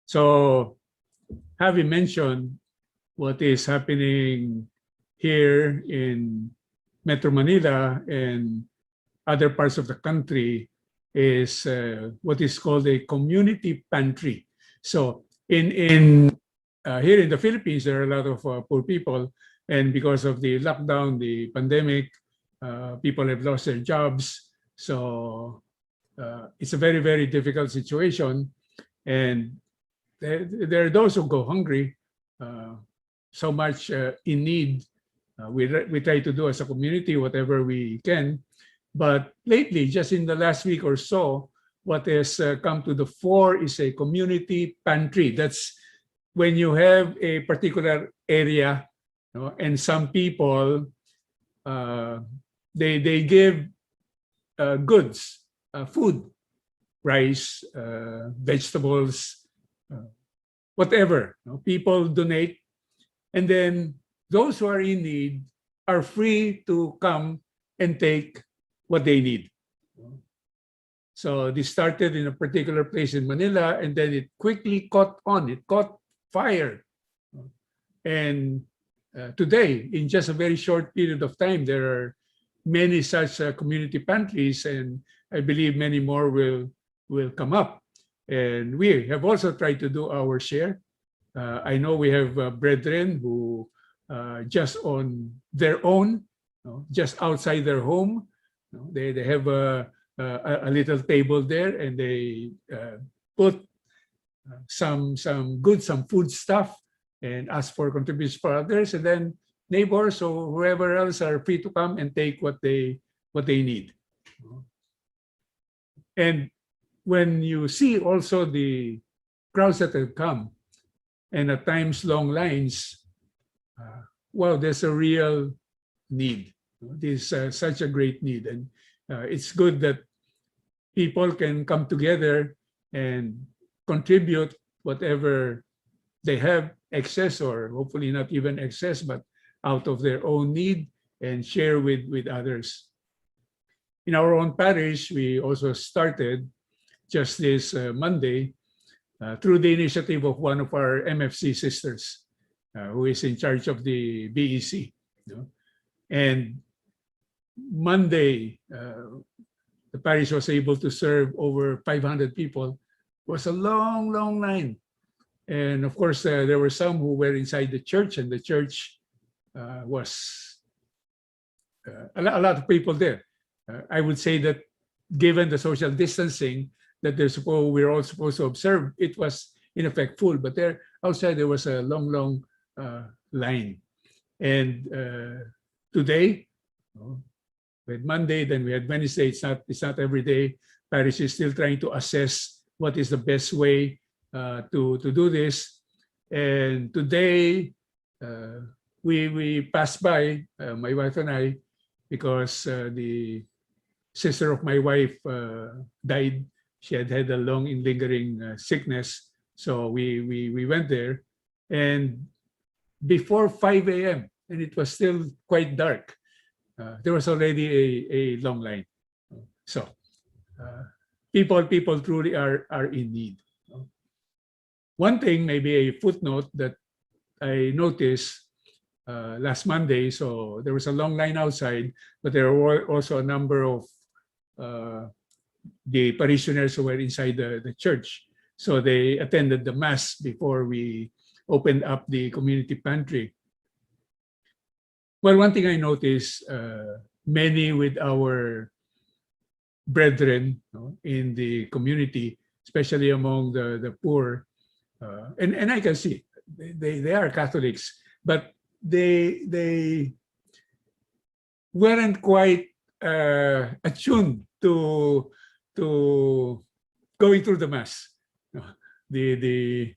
So having mentioned what is happening here in Metro Manila and other parts of the country is what is called a community pantry. So here in the Philippines, there are a lot of poor people, and because of the lockdown, the pandemic, people have lost their jobs. So it's a very, very difficult situation, and there are those who go hungry, so much in need. We try to do as a community whatever we can. But lately, just in the last week or so, what has come to the fore is a community pantry. That's when you have a particular area, and some people, they give goods, food, rice, vegetables, whatever. People donate, and then those who are in need are free to come and take what they need. So this started in a particular place in Manila, and then it quickly caught on. It caught fire. And today, in just a very short period of time, there are many such community pantries, and I believe many more will come up. And we have also tried to do our share. I know we have brethren who just on their own, just outside their home, they have a little table there, and they put some food stuff and ask for contributions for others, and then neighbors or whoever else are free to come and take what they need. And when you see also the crowds that have come, and at times long lines, well, there's a real need. This is such a great need, and it's good that people can come together and contribute whatever they have excess, or hopefully not even excess, but out of their own need, and share with others. In our own parish, we also started just this Monday through the initiative of one of our MFC sisters who is in charge of the BEC. And Monday, the parish was able to serve over 500 people. It was a long, long line. And of course, there were some who were inside the church, and the church was a lot of people there. I would say that given the social distancing that we're all supposed to observe, it was in effect full. But there outside, there was a long, long line. And today, we had Monday, then we had Wednesday. It's not every day. Parish is still trying to assess what is the best way to do this. And today, we passed by, my wife and I, because the sister of my wife died. She had a long and lingering sickness. So we went there. And before 5 a.m., and it was still quite dark, there was already a long line. So people truly are in need. One thing, maybe a footnote that I noticed last Monday, so there was a long line outside, but there were also a number of the parishioners who were inside the church. So they attended the mass before we opened up the community pantry. Well, one thing I noticed, many with our brethren in the community, especially among the poor, and I can see they are Catholics, but they weren't quite attuned to going through the mass, the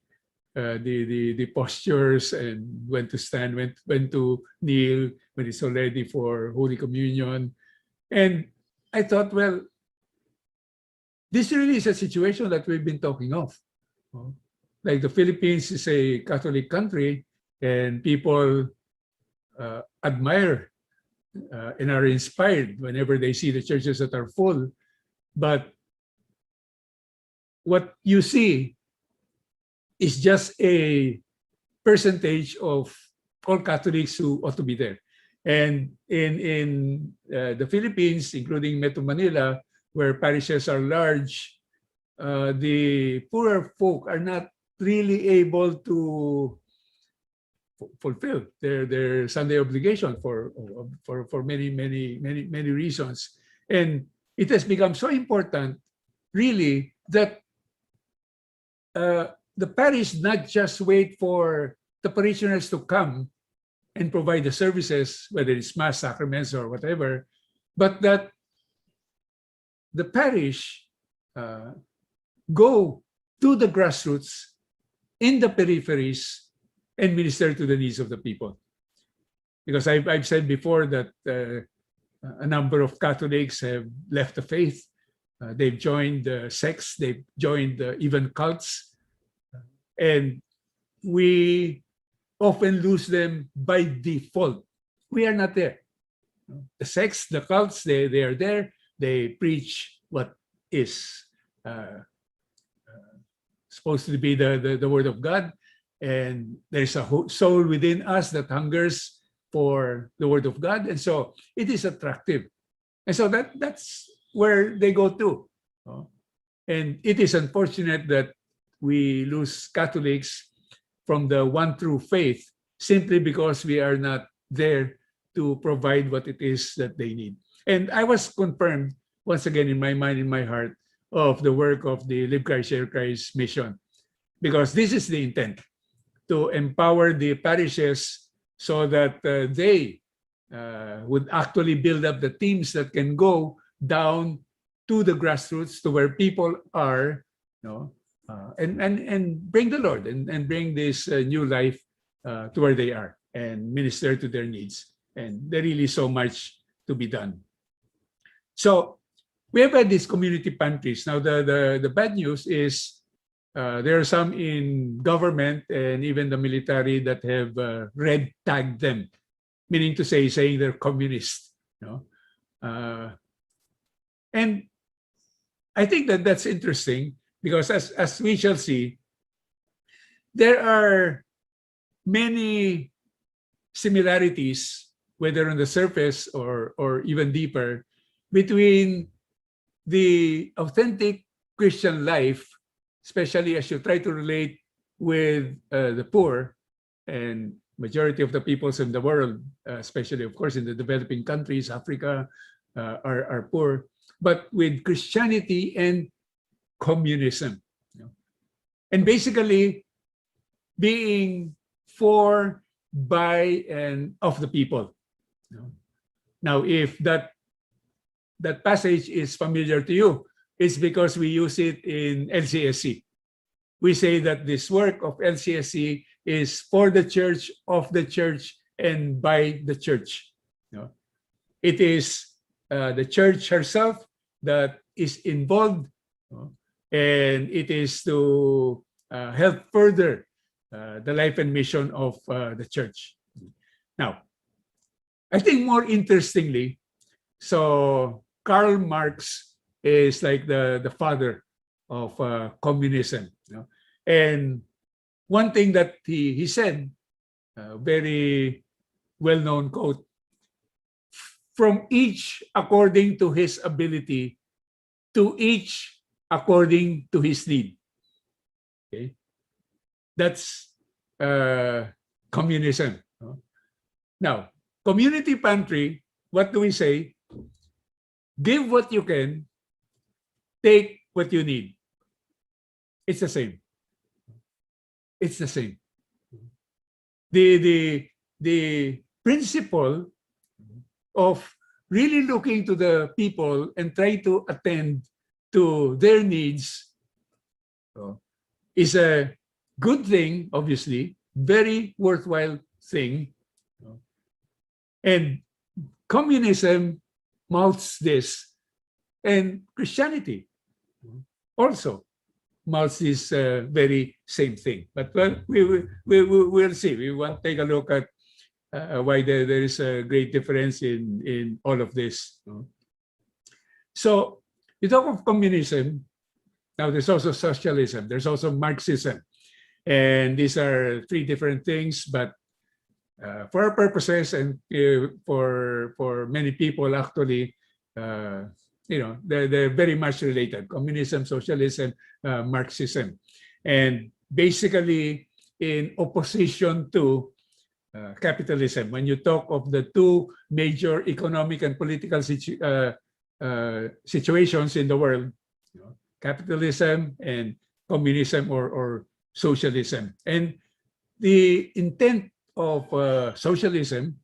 postures, and when to stand, when to kneel, when it's all ready for Holy Communion. And I thought, well, this really is a situation that we've been talking of. Like the Philippines is a Catholic country, and people admire and are inspired whenever they see the churches that are full. But what you see is just a percentage of all Catholics who ought to be there. And in the Philippines, including Metro Manila, where parishes are large, the poorer folk are not really able to fulfill their Sunday obligation for many reasons. And it has become so important, really, that the parish not just wait for the parishioners to come and provide the services, whether it's mass, sacraments, or whatever, but that the parish go to the grassroots in the peripheries and minister to the needs of the people. Because I've said before that a number of Catholics have left the faith. They've joined sects, they've joined even cults, and we often lose them by default. We are not there. The sects, the cults, they are there. They preach what is supposed to be the word of God, and there's a soul within us that hungers for the word of God, and so it is attractive, and so that's where they go to. And it is unfortunate that we lose Catholics from the one true faith simply because we are not there to provide what it is that they need. And I was confirmed once again in my mind, in my heart, of the work of the Live Christ, Share Christ mission, because this is the intent, to empower the parishes so that they would actually build up the teams that can go down to the grassroots, to where people are, and bring the Lord and bring this new life to where they are and minister to their needs. And there really so much to be done. So we have had these community pantries. Now the bad news is there are some in government and even the military that have red tagged them, meaning to say, saying they're communist. And I think that that's interesting, because as we shall see, there are many similarities, whether on the surface or even deeper, between the authentic Christian life, especially as you try to relate with the poor, and majority of the peoples in the world, especially of course in the developing countries, Africa, are poor, but with Christianity and communism, and basically being for, by, and of the people. Now, if that passage is familiar to you, it's because we use it in LCSC. We say that this work of LCSC is for the church, of the church, and by the church. It is the church herself that is involved, and it is to help further the life and mission of the church. Now, I think more interestingly, so Karl Marx is like the father of communism. And one thing that he said, a very well-known quote, "From each according to his ability, to each according to his need." Okay, that's communism. Now, community pantry, what do we say? Give what you can, take what you need. It's the same. It's the same. The principle of really looking to the people and trying to attend to their needs is a good thing, obviously, very worthwhile thing. And communism mouths this, and Christianity also mouths this very same thing. But well, we'll see. We want to take a look at why there is a great difference in all of this. So you talk of communism. Now there's also socialism. There's also Marxism. And these are three different things, but for our purposes and for many people, actually, they're very much related: communism, socialism, Marxism, and basically in opposition to capitalism. When you talk of the two major economic and political situations in the world, capitalism and communism or socialism. And the intent of socialism,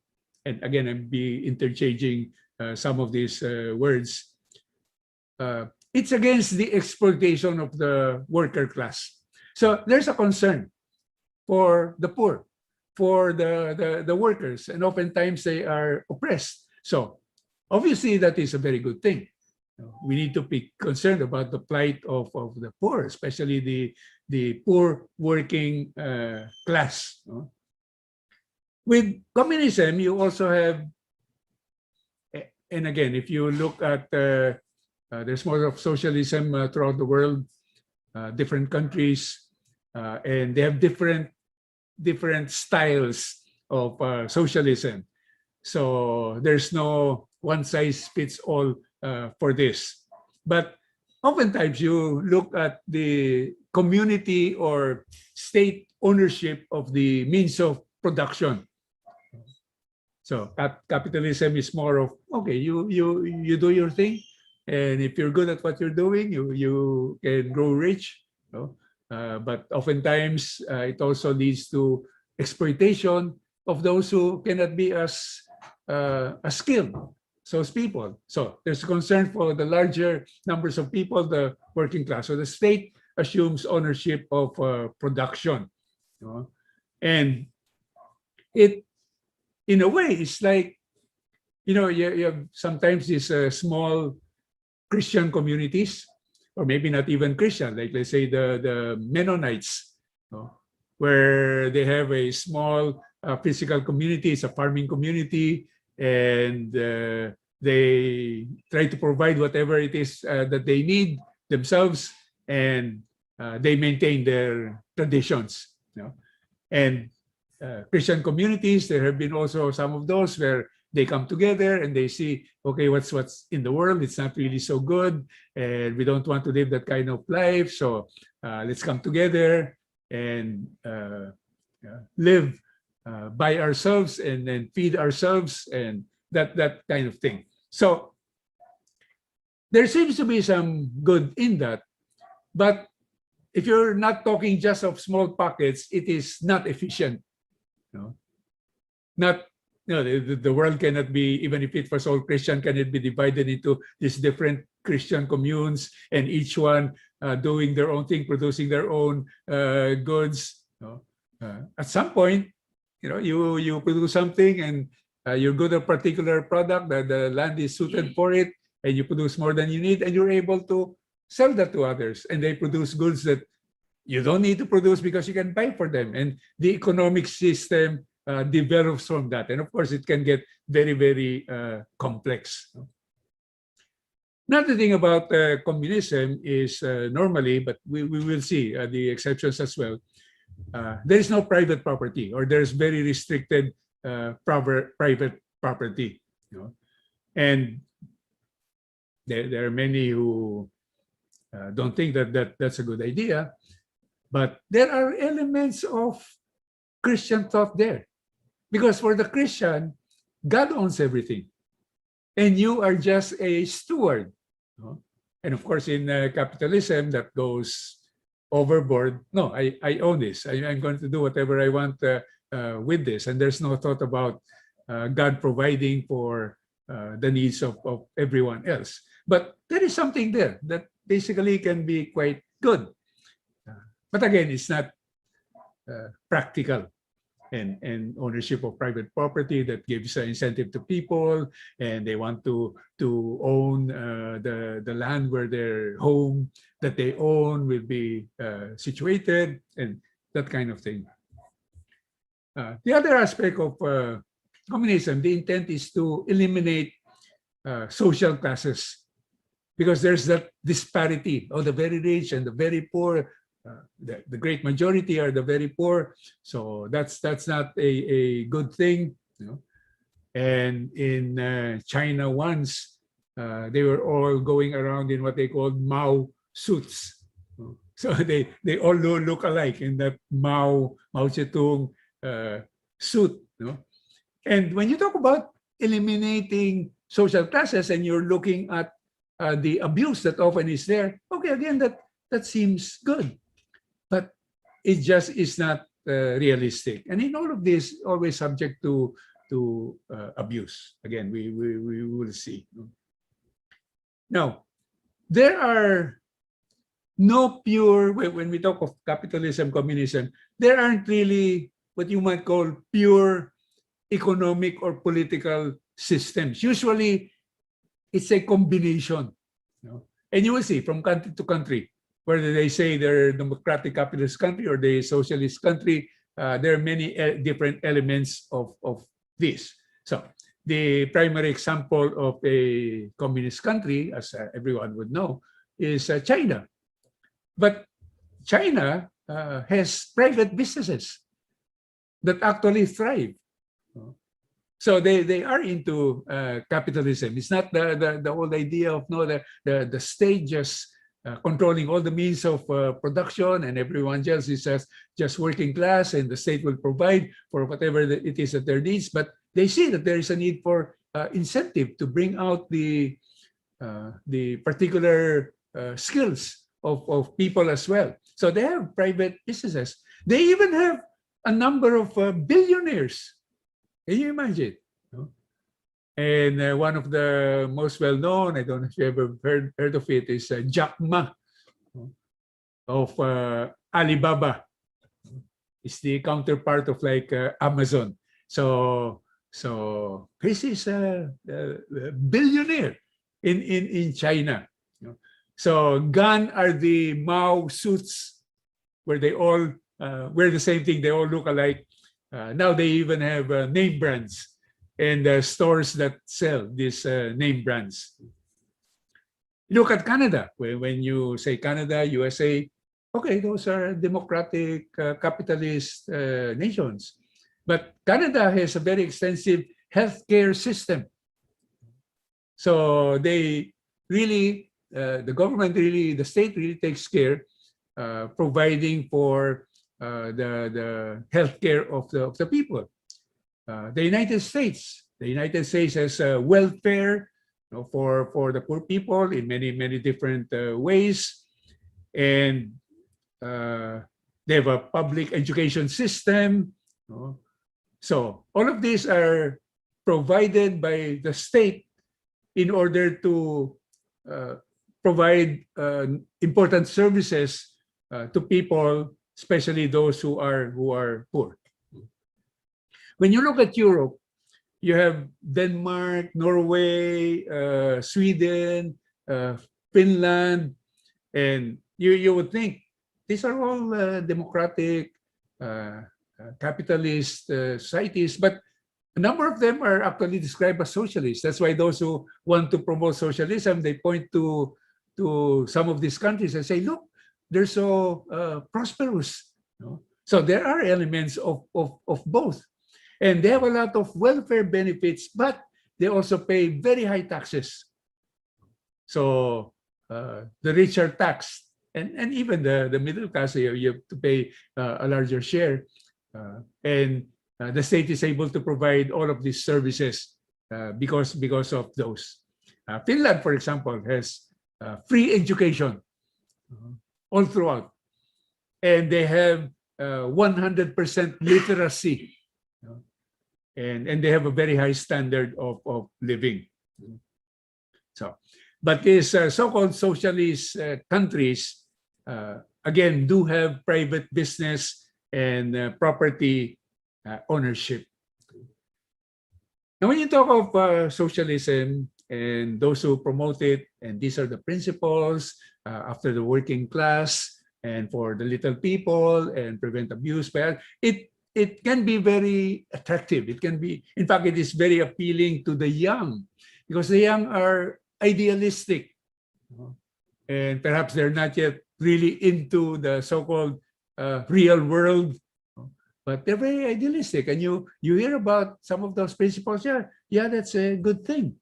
and again, I'll be interchanging some of these words, it's against the exploitation of the worker class. So there's a concern for the poor, for the workers, and oftentimes they are oppressed. So obviously that is a very good thing. We need to be concerned about the plight of the poor, especially the poor working class. With communism, you also have, and again, if you look at, there's more of socialism throughout the world, different countries, and they have different styles of socialism. So there's no one size fits all for this. But oftentimes you look at the community or state ownership of the means of production. So capitalism is more of, okay, you do your thing, and if you're good at what you're doing, you can grow rich. But oftentimes it also leads to exploitation of those who cannot be as skilled, those people. So there's concern for the larger numbers of people, the working class. So the state assumes ownership of production, and it, in a way, it's like, you have sometimes these small Christian communities, or maybe not even Christian, like let's say the Mennonites, where they have a small physical community, it's a farming community, and they try to provide whatever it is that they need themselves, and they maintain their traditions. And Christian communities, there have been also some of those where they come together and they see, okay, what's in the world, it's not really so good, and we don't want to live that kind of life, so let's come together and live by ourselves and then feed ourselves, and that kind of thing. So there seems to be some good in that, but if you're not talking just of small pockets, it is not efficient. The world cannot be, even if it was all Christian, can it be divided into these different Christian communes, and each one doing their own thing, producing their own goods. At some point, you produce something and you're good at a particular product, that the land is suited for it, and you produce more than you need, and you're able to sell that to others, and they produce goods that you don't need to produce because you can buy for them, and the economic system develops from that. And of course, it can get very, very complex. Another thing about communism is normally, but we will see the exceptions as well, there is no private property, or there's very restricted private property. And there are many who don't think that's a good idea, but there are elements of Christian thought there. Because for the Christian, God owns everything, and you are just a steward. And of course, in capitalism, that goes overboard. No, I own this. I'm going to do whatever I want with this, and there's no thought about God providing for the needs of everyone else. But there is something there that basically can be quite good. But again, it's not practical. And ownership of private property that gives an incentive to people, and they want to own the land where their home that they own will be situated, and that kind of thing. The other aspect of communism, the intent is to eliminate social classes, because there's that disparity of the very rich and the very poor. the great majority are the very poor. So that's not a good thing. And in China once, they were all going around in what they called Mao suits. So they all look alike in that Mao Zedong suit. And when you talk about eliminating social classes and you're looking at the abuse that often is there, okay, again, that seems good. But it just is not realistic. And in all of this, always subject to abuse. Again, we will see. Now, there are no pure, when we talk of capitalism, communism, there aren't really what you might call pure economic or political systems. Usually, it's a combination. And you will see from country to country, whether they say they're a democratic capitalist country or they're a socialist country, there are many different elements of this. So the primary example of a communist country, as everyone would know, is China. But China has private businesses that actually thrive. So they are into capitalism. It's not the old idea of the state just controlling all the means of production and everyone else is just working class and the state will provide for whatever it is that their needs. But they see that there is a need for incentive to bring out the particular skills of people as well. So they have private businesses. They even have a number of billionaires. Can you imagine? And one of the most well-known, I don't know if you ever heard of it, is Jack Ma of Alibaba. It's the counterpart of like Amazon. So this is a billionaire in China. So gone are the Mao suits where they all wear the same thing. They all look alike. Now they even have name brands and stores that sell these name brands. Look at Canada. When you say Canada, USA, okay, those are democratic capitalist nations. But Canada has a very extensive healthcare system. So they really, the government really, the state really takes care providing for the healthcare of the people. The United States has welfare for the poor people in many different ways, and they have a public education system. So all of these are provided by the state in order to provide important services to people, especially those who are poor. When you look at Europe, you have Denmark, Norway, Sweden, Finland, and you would think these are all democratic, capitalist societies, but a number of them are actually described as socialists. That's why those who want to promote socialism, they point to some of these countries and say, look, they're so prosperous. So there are elements of both. And they have a lot of welfare benefits, but they also pay very high taxes. So the rich are taxed, and even the middle class, you have to pay a larger share. And the state is able to provide all of these services because of those. Finland, for example, has free education all throughout. And they have 100% literacy. And they have a very high standard of living. So, but these so-called socialist countries, again, do have private business and property ownership. Now, when you talk of socialism and those who promote it, and these are the principles after the working class and for the little people and prevent abuse, but it can be very attractive. It can be, in fact, it is very appealing to the young because the young are idealistic and perhaps they're not yet really into the so-called real world, but they're very idealistic. And you hear about some of those principles. Yeah, that's a good thing.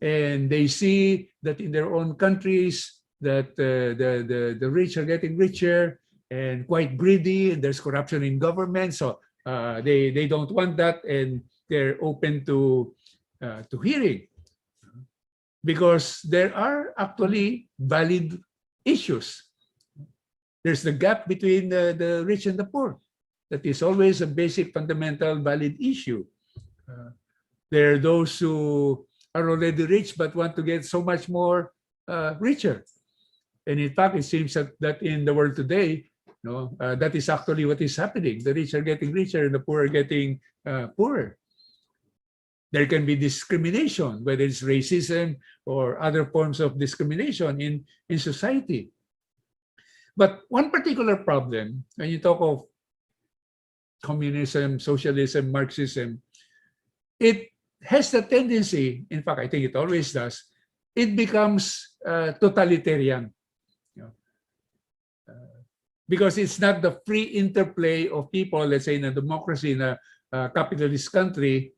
And they see that in their own countries that the rich are getting richer and quite greedy, and there's corruption in government. So they don't want that, and they're open to hearing, because there are actually valid issues. There's the gap between the rich and the poor. That is always a basic, fundamental, valid issue. There are those who are already rich but want to get so much more richer. And in fact, it seems that in the world today, that is actually what is happening. The rich are getting richer and the poor are getting poorer. There can be discrimination, whether it's racism or other forms of discrimination in society. But one particular problem, when you talk of communism, socialism, Marxism, it has the tendency, in fact, I think it always does, it becomes totalitarian. Because it's not the free interplay of people, let's say in a democracy, in a capitalist country,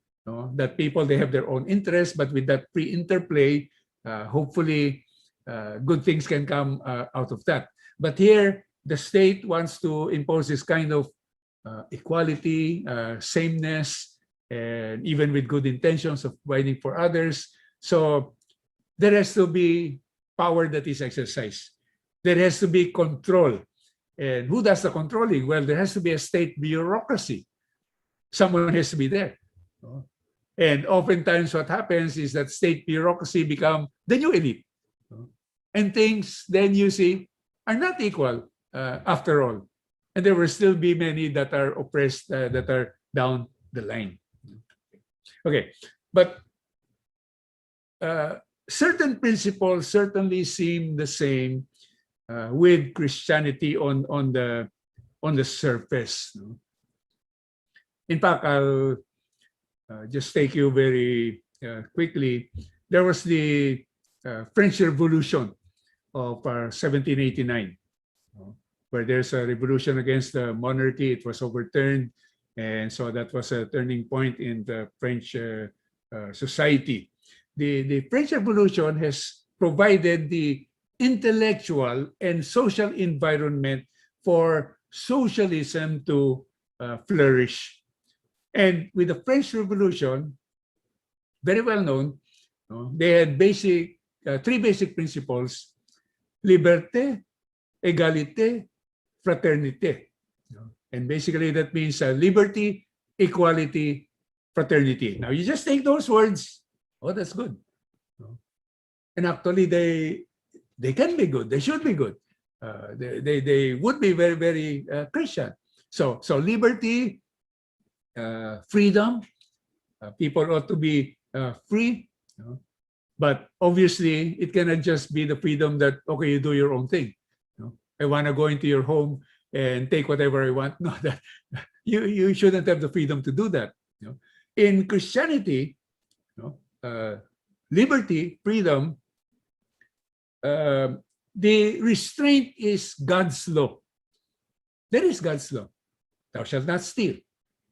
that people, they have their own interests, but with that free interplay, hopefully good things can come out of that. But here, the state wants to impose this kind of equality, sameness, and even with good intentions of providing for others. So there has to be power that is exercised. There has to be control. And who does the controlling? Well, there has to be a state bureaucracy. Someone has to be there. And oftentimes what happens is that state bureaucracy become the new elite. And things, then you see, are not equal after all. And there will still be many that are oppressed, that are down the line. Okay, but certain principles certainly seem the same with Christianity on the surface. In fact, I'll just take you very quickly. There was the French Revolution of 1789, where there's a revolution against the monarchy. It was overturned, and so that was a turning point in the French society. The French Revolution has provided the intellectual and social environment for socialism to flourish. And with the French Revolution, very well known, they had three basic principles: liberté, égalité, fraternité. And basically that means liberty, equality, fraternity. Now you just take those words, that's good. And actually they can be good, they should be good. They would be very, very Christian. So liberty, freedom, people ought to be free. But obviously, it cannot just be the freedom that, okay, you do your own thing. I want to go into your home and take whatever I want. No, that you shouldn't have the freedom to do that. In Christianity, liberty, freedom, the restraint is God's law. That is God's law. Thou shalt not steal.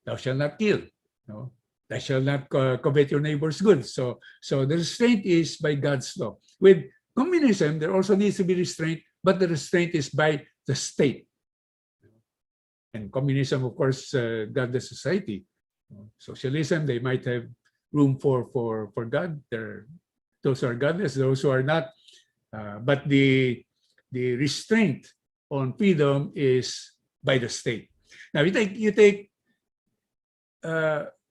Thou shalt not kill. Thou shalt not covet your neighbor's goods. So the restraint is by God's law. With communism, there also needs to be restraint, but the restraint is by the state. And communism, of course, godless society. Socialism, they might have room for God. Those who are godless, those who are not. But the restraint on freedom is by the state. Now you take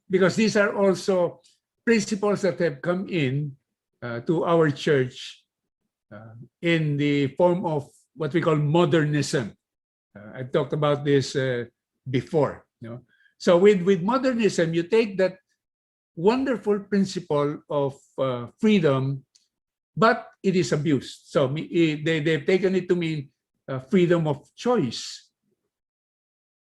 because these are also principles that have come in to our church in the form of what we call modernism. I've talked about this before. So with modernism, you take that wonderful principle of freedom, but it is abused. So they've taken it to mean freedom of choice.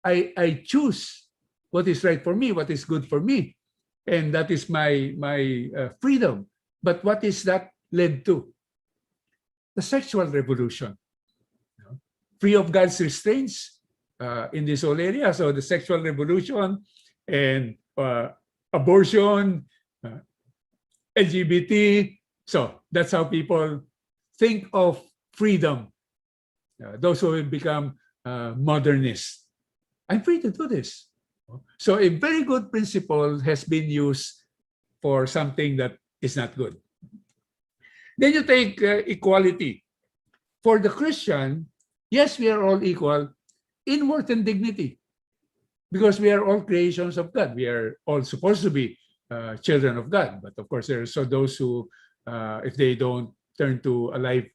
I choose what is right for me, what is good for me, and that is my freedom. But what is that led to? The sexual revolution. free of God's restraints in this whole area. So the sexual revolution and abortion, LGBT. So that's how people think of freedom. Those who will become modernists. I'm free to do this. So a very good principle has been used for something that is not good. Then you take equality. For the Christian, yes, we are all equal in worth and dignity because we are all creations of God. We are all supposed to be children of God. But of course, there are so those who, if they don't turn to a life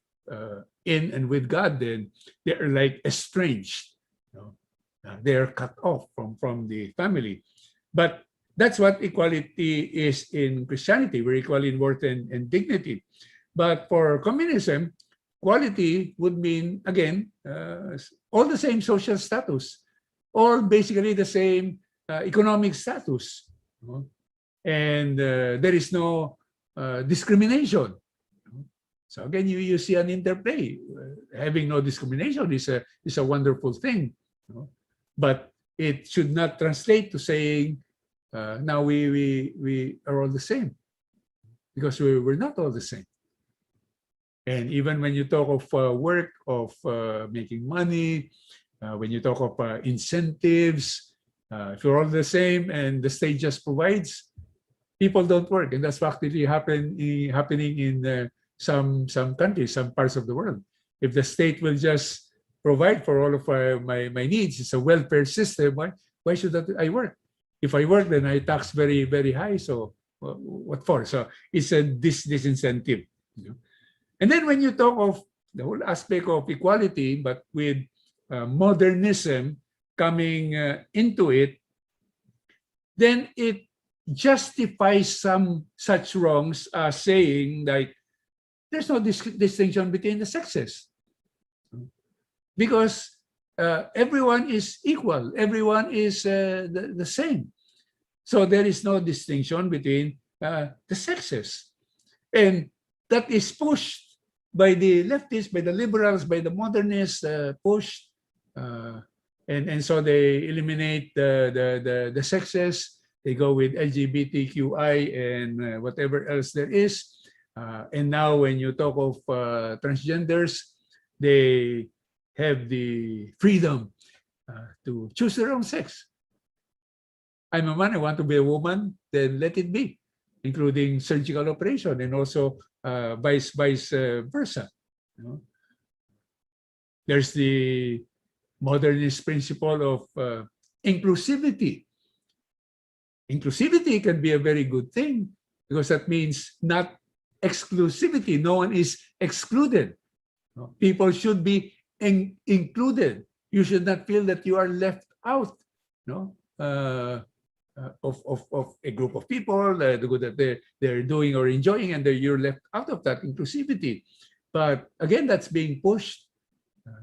in and with God, then they're like estranged. They're cut off from the family. But that's what equality is in Christianity. We're equal in worth and dignity. But for communism, equality would mean, again, all the same social status, all basically the same economic status. And there is no discrimination. So again, you see an interplay. Having no discrimination is a wonderful thing. But it should not translate to saying, now we are all the same, because we're not all the same. And even when you talk of work, of making money, when you talk of incentives, if you're all the same and the state just provides, people don't work. And that's actually happening in some countries, some parts of the world. If the state will just provide for all of my needs, it's a welfare system, why should I work? If I work, then I tax very, very high. So what for? So it's a disincentive. And then when you talk of the whole aspect of equality, but with modernism coming into it, then it justifies some such wrongs as saying like, there's no distinction between the sexes. Because everyone is equal. Everyone is the same. So there is no distinction between the sexes. And that is pushed by the leftists, by the liberals, by the modernists, pushed. And so they eliminate the sexes. They go with LGBTQI and whatever else there is. And now when you talk of transgenders, they have the freedom to choose their own sex. I'm a man, I want to be a woman, then let it be, including surgical operation and also vice versa. There's the modernist principle of inclusivity. Inclusivity can be a very good thing because that means not exclusivity. No one is excluded. People should be included. You should not feel that you are left out. Of a group of people, the good that they're doing or enjoying, and you're left out of that inclusivity. But again, that's being pushed,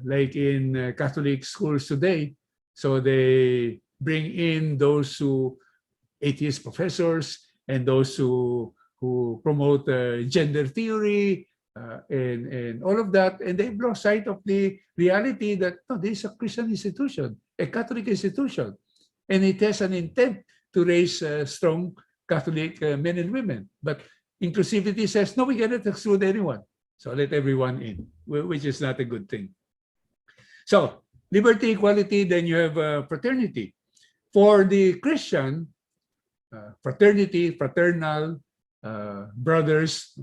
like in Catholic schools today. So they bring in those who atheist professors and those who promote gender theory and all of that, and they've lost sight of the reality that no, this is a Christian institution, a Catholic institution, and it has an intent to raise strong Catholic men and women. But inclusivity says, no, we cannot exclude anyone. So let everyone in, which is not a good thing. So liberty, equality, then you have fraternity. For the Christian, fraternity, fraternal, brothers,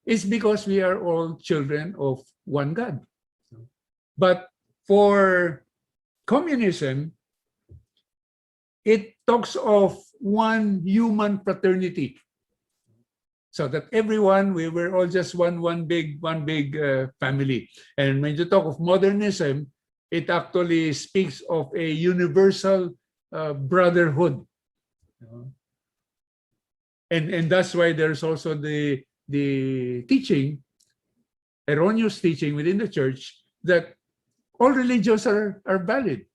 is because we are all children of one God. But for communism, it talks of one human fraternity, so that everyone, we were all just one big family. And when you talk of modernism, it actually speaks of a universal brotherhood, and that's why there's also the teaching, erroneous teaching within the church, that all religions are valid.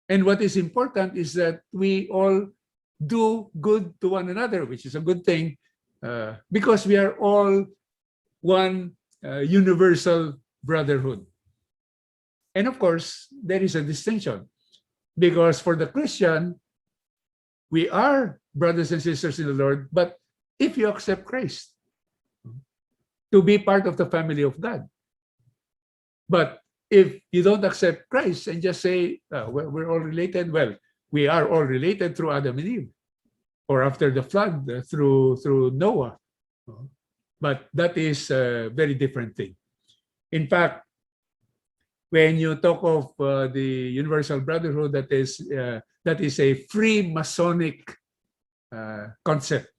And what is important is that we all do good to one another, which is a good thing, because we are all one universal brotherhood. And of course, there is a distinction because for the Christian, we are brothers and sisters in the Lord, but if you accept Christ to be part of the family of God. But if you don't accept Christ and just say, well, we're all related, well, we are all related through Adam and Eve, or after the flood through Noah. But that is a very different thing. In fact, when you talk of the Universal Brotherhood, that is a free Masonic concept.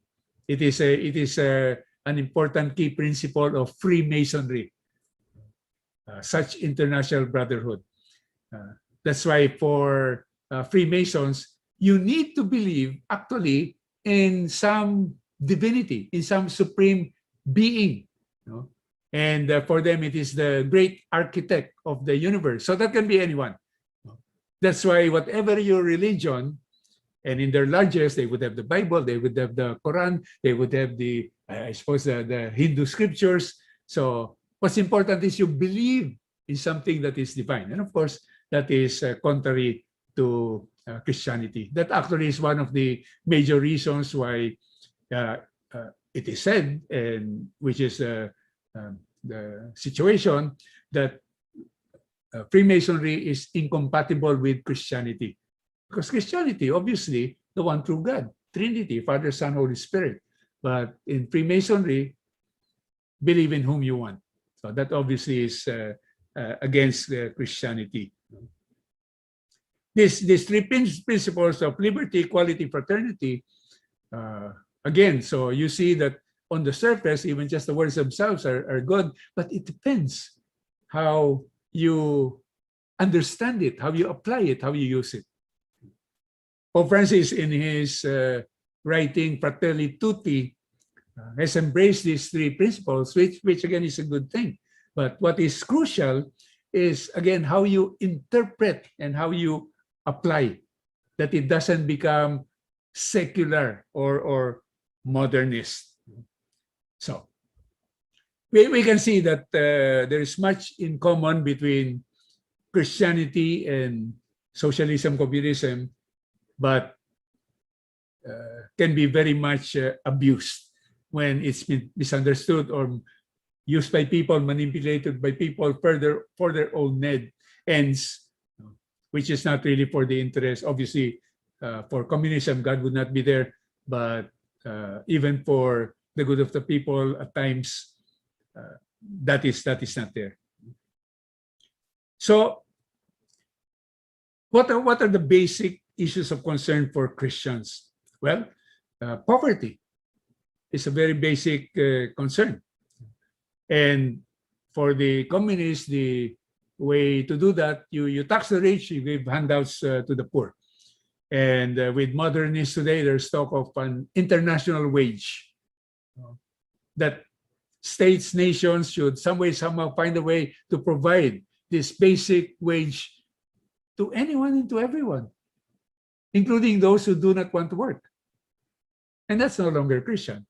It is an important key principle of Freemasonry, such international brotherhood. That's why for Freemasons, you need to believe actually in some divinity, in some supreme being. And for them, it is the great architect of the universe. So that can be anyone. That's why whatever your religion, and in their largest, they would have the Bible, they would have the Quran, they would have the, I suppose, the Hindu scriptures. So what's important is you believe in something that is divine. And of course, that is contrary to Christianity. That actually is one of the major reasons why it is said, and which is the situation, that Freemasonry is incompatible with Christianity. Because Christianity, obviously, the one true God, Trinity, Father, Son, Holy Spirit. But in Freemasonry, believe in whom you want. So that obviously is against Christianity. These three principles of liberty, equality, fraternity, again, so you see that on the surface, even just the words themselves are good, but it depends how you understand it, how you apply it, how you use it. Pope Francis, in his writing Fratelli Tutti, has embraced these three principles, which again is a good thing. But what is crucial is, again, how you interpret and how you apply, that it doesn't become secular or modernist. So we can see that there is much in common between Christianity and socialism, communism, but can be very much abused when it's been misunderstood or used by people, manipulated by people for their own ends, which is not really for the interest. Obviously, for communism, God would not be there, but even for the good of the people, at times, that is not there. So, what are the basic issues of concern for Christians? Well, poverty is a very basic concern. And for the communists, the way to do that, you tax the rich, you give handouts to the poor. And with modernists today, there's talk of an international wage, that states, nations should somehow find a way to provide this basic wage to anyone and to everyone, including those who do not want to work. And that's no longer Christian.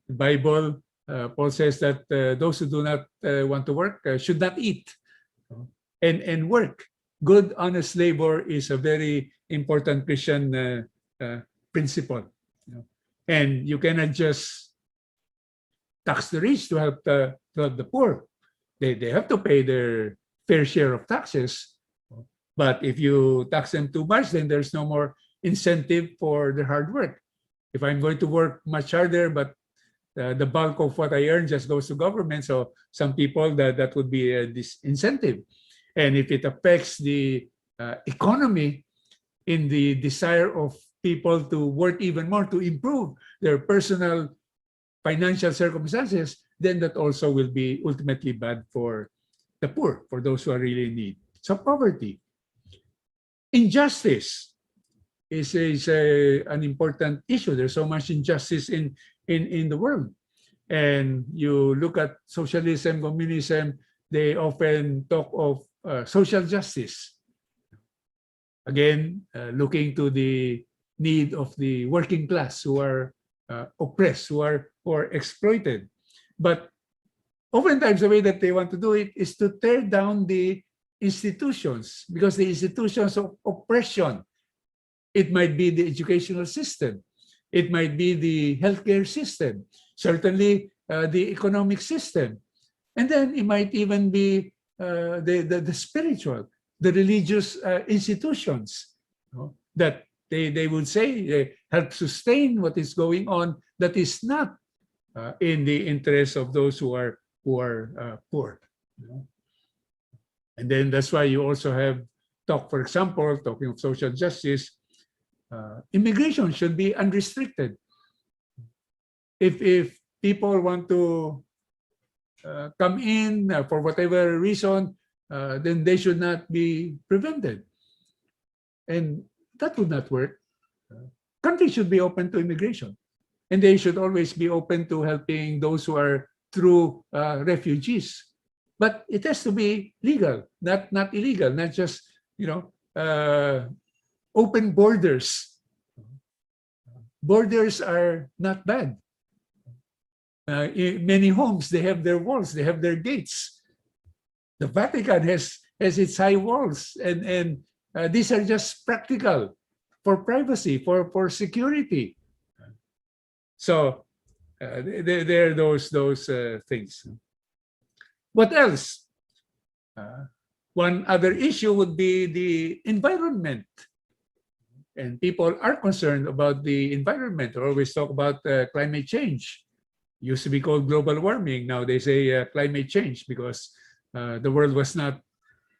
The Bible, Paul says that those who do not want to work should not eat and work. Good, honest labor is a very important Christian principle. And you cannot just tax the rich to help the poor. They have to pay their fair share of taxes. But if you tax them too much, then there's no more incentive for their hard work. If I'm going to work much harder, but the bulk of what I earn just goes to government, so some people that would be a disincentive. And if it affects the economy in the desire of people to work even more to improve their personal financial circumstances, then that also will be ultimately bad for the poor, for those who are really in need. So poverty. Injustice is an important issue. There's so much injustice in the world. And you look at socialism, communism, they often talk of social justice. Again, looking to the need of the working class who are oppressed, who are exploited. But oftentimes the way that they want to do it is to tear down the institutions, because the institutions of oppression, it might be the educational system, it might be the healthcare system, certainly the economic system, and then it might even be the spiritual, the religious institutions, you know, that they would say help sustain what is going on that is not in the interest of those who are poor. You know? And then that's why you also have for example, talking of social justice, immigration should be unrestricted. If people want to come in for whatever reason, then they should not be prevented. And that would not work. Countries should be open to immigration, and they should always be open to helping those who are true refugees. But it has to be legal, not illegal, not just, you know, open borders. Borders are not bad. In many homes, they have their walls, they have their gates. The Vatican has its high walls, and these are just practical for privacy, for security. So there are those things. What else? One other issue would be the environment. And people are concerned about the environment. They always talk about climate change. Used to be called global warming. Now they say climate change, because the world was not,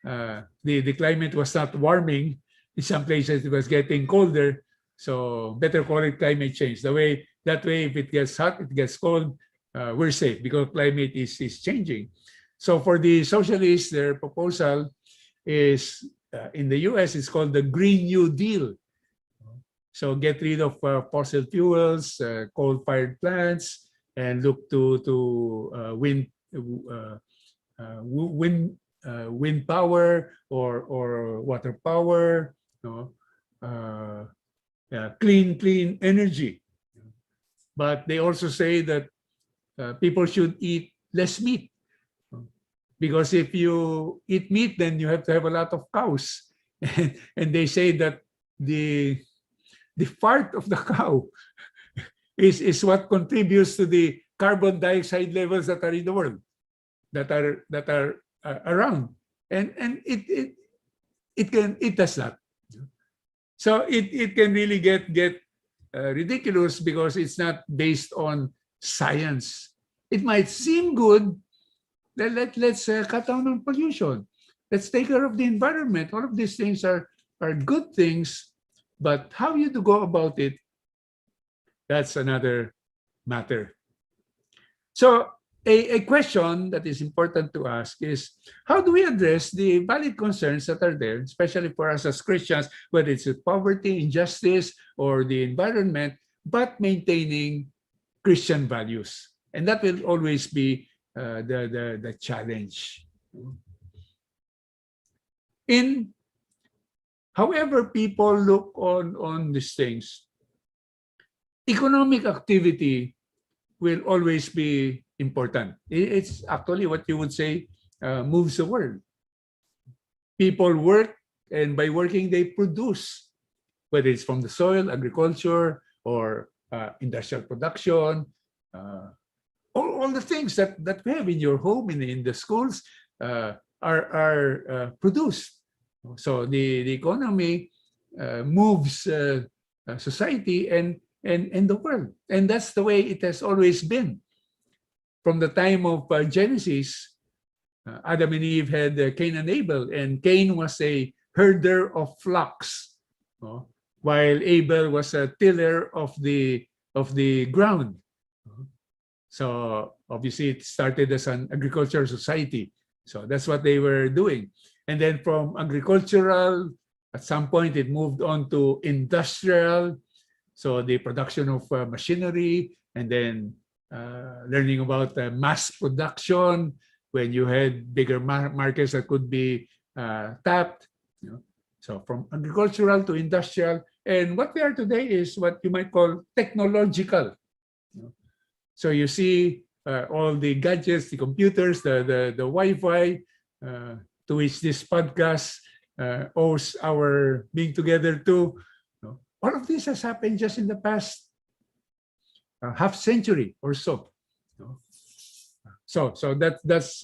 the climate was not warming. In some places it was getting colder. So better call it climate change. That way, if it gets hot, it gets cold, we're safe because climate is changing. So for the socialists, their proposal is, in the US, it's called the Green New Deal. So get rid of fossil fuels, coal-fired plants, and look to wind power or water power, you know, clean energy. But they also say that people should eat less meat, because if you eat meat, then you have to have a lot of cows, and they say that the fart of the cow is what contributes to the carbon dioxide levels that are in the world, that are around, and it does not. So it can really get ridiculous, because it's not based on science. It might seem good. Let's cut down on pollution. Let's take care of the environment. All of these things are good things, but how you to go about it, that's another matter. So a question that is important to ask is, how do we address the valid concerns that are there, especially for us as Christians, whether it's poverty, injustice, or the environment, but maintaining Christian values? And that will always be the challenge. However people look on these things, economic activity will always be important. It's actually what you would say moves the world. People work, and by working they produce, whether it's from the soil, agriculture, or industrial production, all the things that we have in your home, in the schools, are produced. So the economy moves society and the world, and that's the way it has always been. From the time of Genesis, Adam and Eve had Cain and Abel, and Cain was a herder of flocks, while Abel was a tiller of the ground. So obviously it started as an agricultural society. So that's what they were doing. And then from agricultural, at some point it moved on to industrial. So the production of machinery, and then learning about mass production, when you had bigger markets that could be tapped. So from agricultural to industrial, and what we are today is what you might call technological. So you see all the gadgets, the computers, the Wi-Fi, to which this podcast owes our being together to. All of this has happened just in the past half century or so. So that's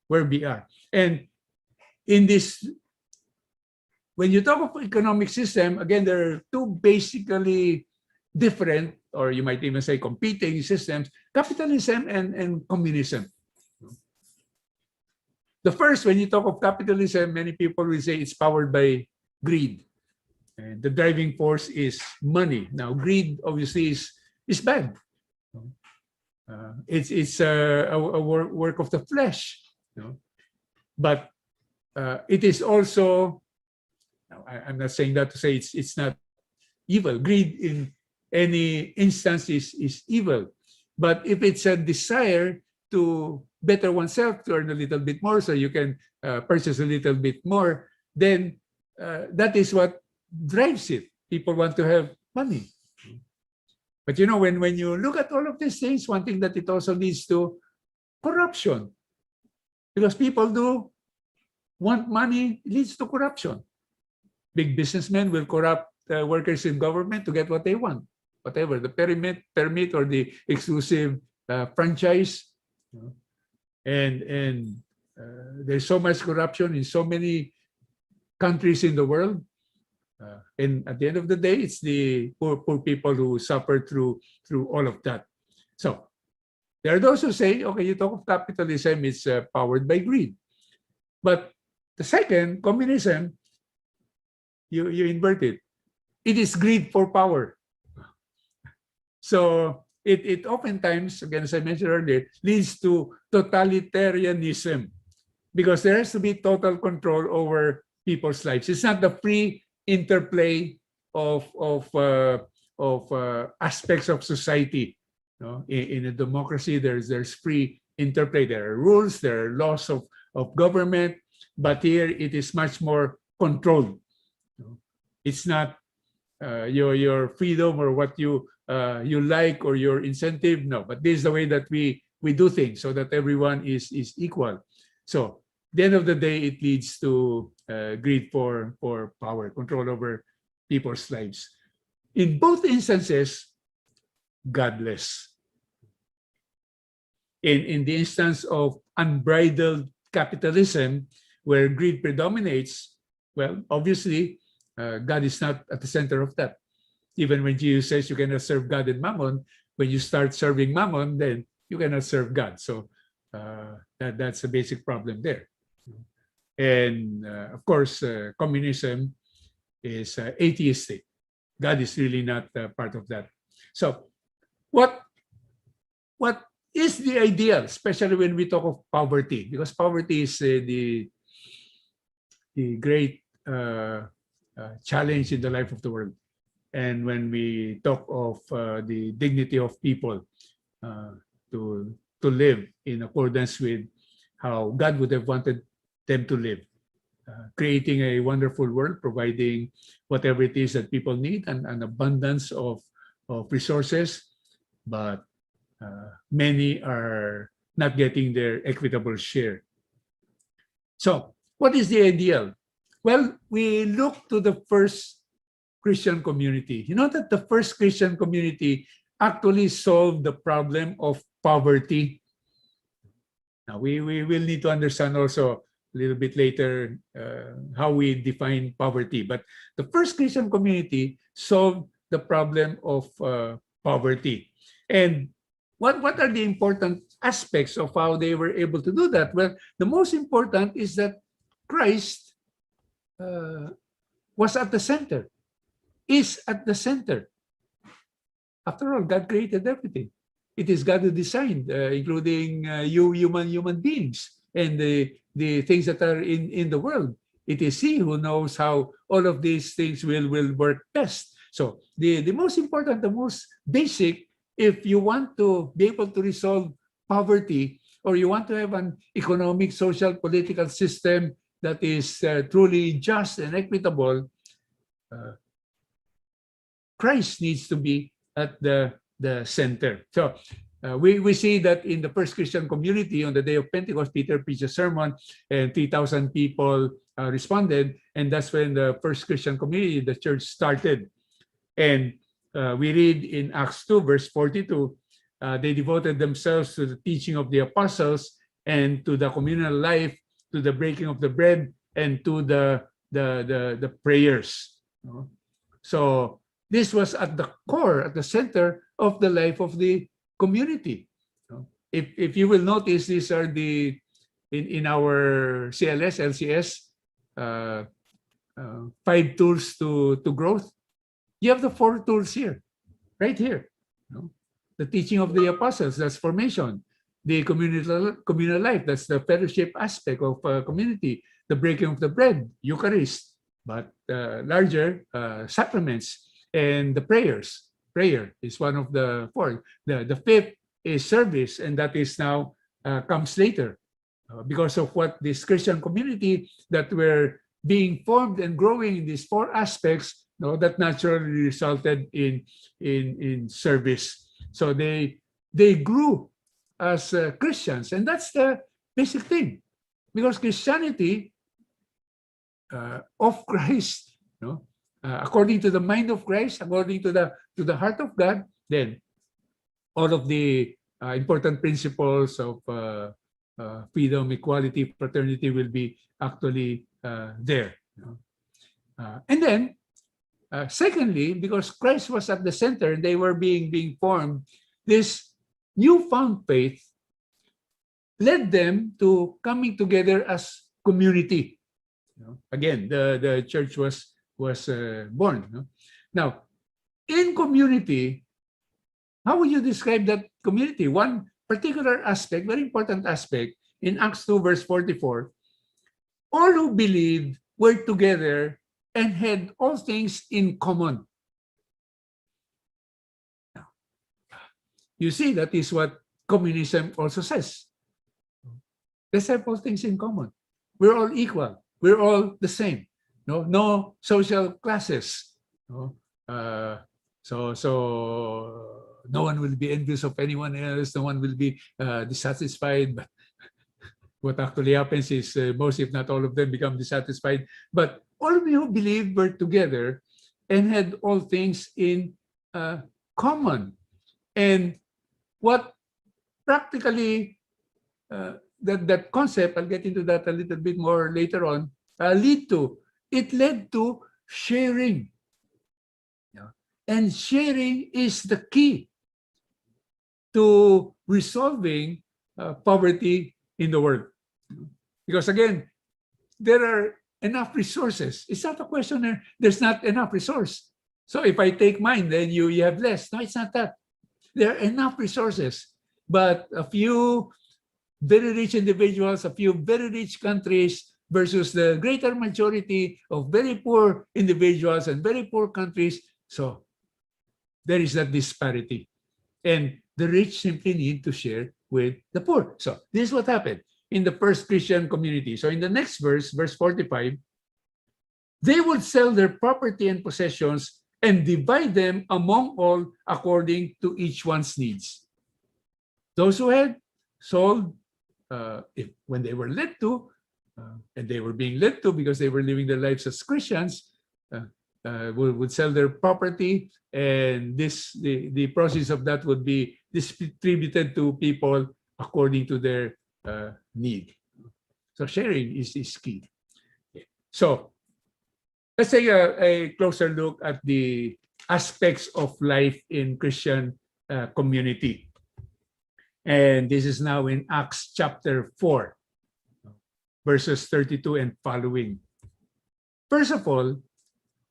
where we are. And in this, when you talk of economic system, again, there are two basically different, or you might even say competing systems: capitalism and communism. The first, when you talk of capitalism, many people will say it's powered by greed. And the driving force is money. Now, greed obviously is bad. It's a work of the flesh. But it is also, I'm not saying that to say it's not evil. Greed in any instance is evil. But if it's a desire to better oneself, to earn a little bit more so you can purchase a little bit more, then that is what drives it. People want to have money. But when you look at all of these things, one thing that it also leads to corruption. Because people do want money, leads to corruption. Big businessmen will corrupt workers in government to get what they want. Whatever, the permit or the exclusive franchise. And there's so much corruption in so many countries in the world. And at the end of the day, it's the poor people who suffer through all of that. So there are those who say, okay, you talk of capitalism, it's powered by greed. But the second, communism, you invert it. It is greed for power. So it oftentimes, again, as I mentioned earlier, leads to totalitarianism, because there has to be total control over people's lives. It's not the free interplay of aspects of society. In a democracy, there's free interplay. There are rules, there are laws of government, but here it is much more controlled. It's not your freedom or what you like or your incentive. No, but this is the way that we do things so that everyone is equal. So at the end of the day, it leads to greed for power, control over people's lives. In both instances, godless. In the instance of unbridled capitalism, where greed predominates, well, obviously, God is not at the center of that. Even when Jesus says you cannot serve God and mammon, when you start serving mammon, then you cannot serve God. So that's a basic problem there. And of course, communism is atheistic. God is really not part of that. So what is the ideal, especially when we talk of poverty? Because poverty is the great challenge in the life of the world. And when we talk of the dignity of people to live in accordance with how God would have wanted them to live, creating a wonderful world, providing whatever it is that people need, and an abundance of resources, but many are not getting their equitable share. So what is the ideal? Well, we look to the first Christian community. You know that the first Christian community actually solved the problem of poverty. Now, we will need to understand also a little bit later how we define poverty. But the first Christian community solved the problem of poverty. And what are the important aspects of how they were able to do that? Well, the most important is that Christ was at the center, is at the center. After all, God created everything. It is God who designed, including you human beings, and the things that are in the world. It is He who knows how all of these things will work best. So the most important, the most basic, if you want to be able to resolve poverty, or you want to have an economic, social, political system that is truly just and equitable, Christ needs to be at the center. So We see that in the first Christian community on the day of Pentecost, Peter preached a sermon and 3,000 people responded. And that's when the first Christian community, the church, started. And we read in Acts 2, verse 42, they devoted themselves to the teaching of the apostles and to the communal life, to the breaking of the bread, and to the prayers. So this was at the core, at the center of the life of the community. If you will notice, these are the in our CLS, LCS, 5 tools to growth. You have the 4 tools here, right here. The teaching of the apostles, that's formation. The communal life, that's the fellowship aspect of community. The breaking of the bread, Eucharist, but larger sacraments, and the prayers. Prayer is one of the 4. The 5th is service, and that is now comes later because of what this Christian community that were being formed and growing in these 4 aspects, that naturally resulted in service. So they grew as Christians, and that's the basic thing, because Christianity of Christ, according to the mind of Christ, according to the heart of God, then all of the important principles of freedom, equality, fraternity will be actually there. And then, secondly, because Christ was at the center and they were being formed, this newfound faith led them to coming together as community. Again, the church was born. Now, in community, how would you describe that community? One particular aspect, very important aspect, in Acts 2, verse 44, all who believed were together and had all things in common. You see, that is what communism also says. Let's have all things in common. We're all equal. We're all the same. No social classes. So no one will be envious of anyone else. No one will be dissatisfied. But what actually happens is most, if not all of them, become dissatisfied. But all of you who believe were together and had all things in common. And what practically that concept, I'll get into that a little bit more later on, it led to sharing. And sharing is the key to resolving poverty in the world. Because again, there are enough resources. It's not a question there's not enough resource. So if I take mine, then you have less. No, it's not that. There are enough resources, but a few very rich individuals, a few very rich countries versus the greater majority of very poor individuals and very poor countries. So there is that disparity. And the rich simply need to share with the poor. So this is what happened in the first Christian community. So in the next verse, verse 45, they would sell their property and possessions and divide them among all according to each one's needs. Those who had sold, when they were led to, and they were being led to because they were living their lives as Christians, would sell their property, and the process of that would be distributed to people according to their need. So sharing is key. So let's take a closer look at the aspects of life in Christian community. And this is now in Acts chapter 4, verses 32 and following. First of all,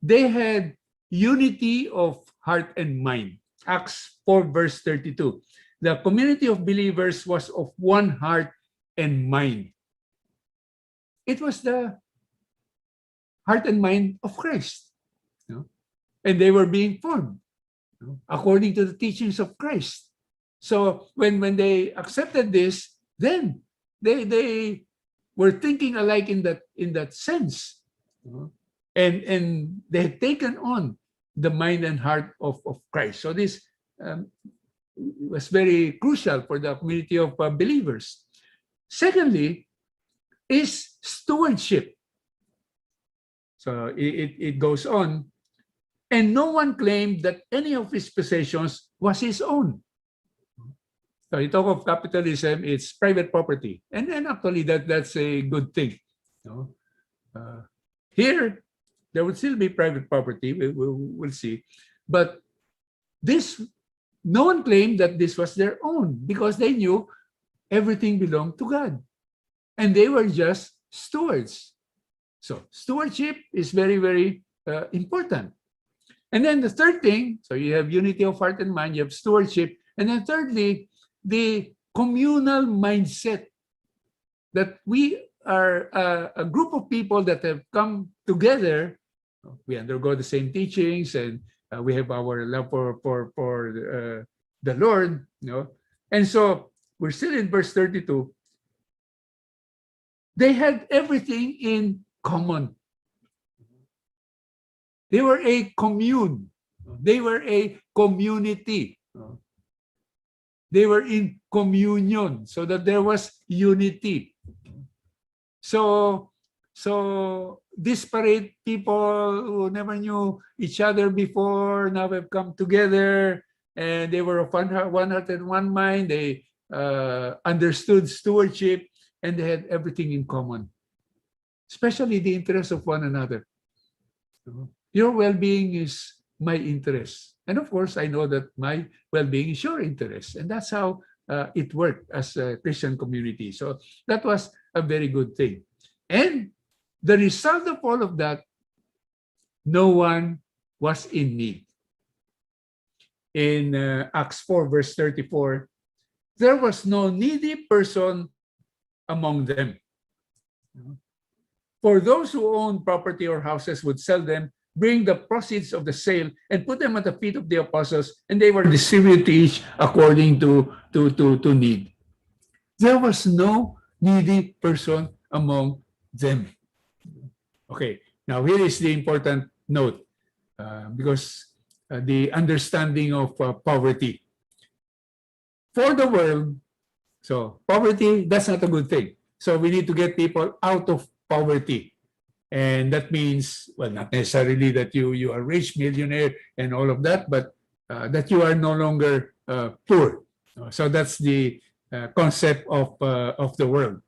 they had unity of heart and mind. Acts 4, verse 32. The community of believers was of one heart and mind. It was the heart and mind of Christ. And they were being formed according to the teachings of Christ. So when they accepted this, then they were thinking alike in that sense. And they had taken on the mind and heart of Christ. So this was very crucial for the community of believers. Secondly, is stewardship. So it goes on. And no one claimed that any of his possessions was his own. So you talk of capitalism, it's private property. And actually that's a good thing. No? Here, there would still be private property, we'll see. But this, no one claimed that this was their own because they knew everything belonged to God. And they were just stewards. So stewardship is very, very important. And then the third thing, so you have unity of heart and mind, you have stewardship. And then thirdly, the communal mindset that we are a group of people that have come together. We undergo the same teachings, and we have our love for the Lord. And so we're still in verse 32. They had everything in common. They were a commune. They were a community. They were in communion, so that there was unity. So disparate people who never knew each other before now have come together, and they were of one heart and one mind. They understood stewardship, and they had everything in common, especially the interests of one another. Your well-being is my interest. And of course, I know that my well-being is your interest. And that's how it worked as a Christian community. So that was a very good thing. And the result of all of that, no one was in need. In Acts 4, verse 34, there was no needy person among them. For those who owned property or houses would sell them, bring the proceeds of the sale, and put them at the feet of the apostles, and they were distributed to each according to need. There was no needy person among them. Okay, now here is the important note, because the understanding of poverty. For the world, so poverty, that's not a good thing. So we need to get people out of poverty. And that means, well, not necessarily that you are rich, millionaire, and all of that, but that you are no longer poor. So that's the concept of the world.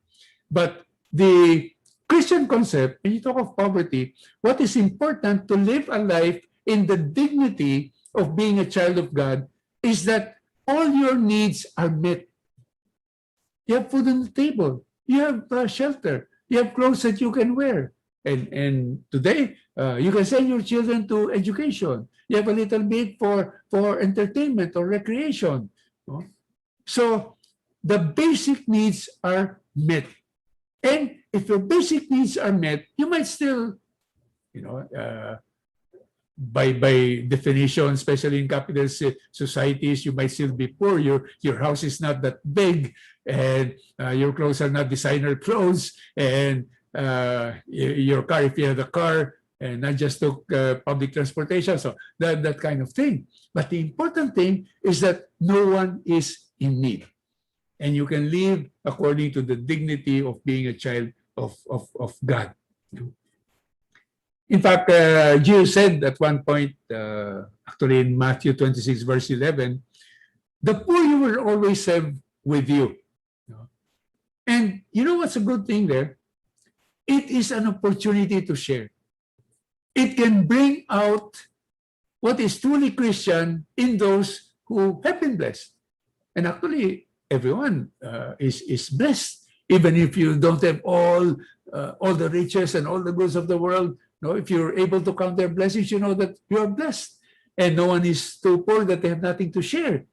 But the Christian concept, when you talk of poverty, what is important to live a life in the dignity of being a child of God is that all your needs are met. You have food on the table. You have shelter. You have clothes that you can wear. And today, you can send your children to education. You have a little bit for entertainment or recreation. So the basic needs are met. And if your basic needs are met, you might still, by definition, especially in capitalist societies, you might still be poor. Your house is not that big, and your clothes are not designer clothes, and your car, if you have a car, and not just took public transportation, so that kind of thing. But the important thing is that no one is in need, and you can live according to the dignity of being a child of God. In fact, Jesus said at one point, actually in Matthew 26, verse 11, the poor you will always have with you. And you know what's a good thing there? It is an opportunity to share. It can bring out what is truly Christian in those who have been blessed. And actually, everyone is blessed, even if you don't have all the riches and all the goods of the world. If you're able to count their blessings, you know that you are blessed. And no one is too poor that they have nothing to share.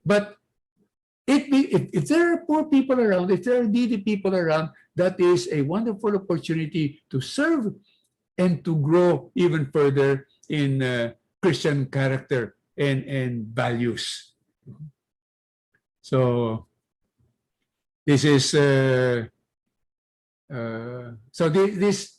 But if there are poor people around, if there are needy people around, that is a wonderful opportunity to serve and to grow even further in Christian character and values. So this is this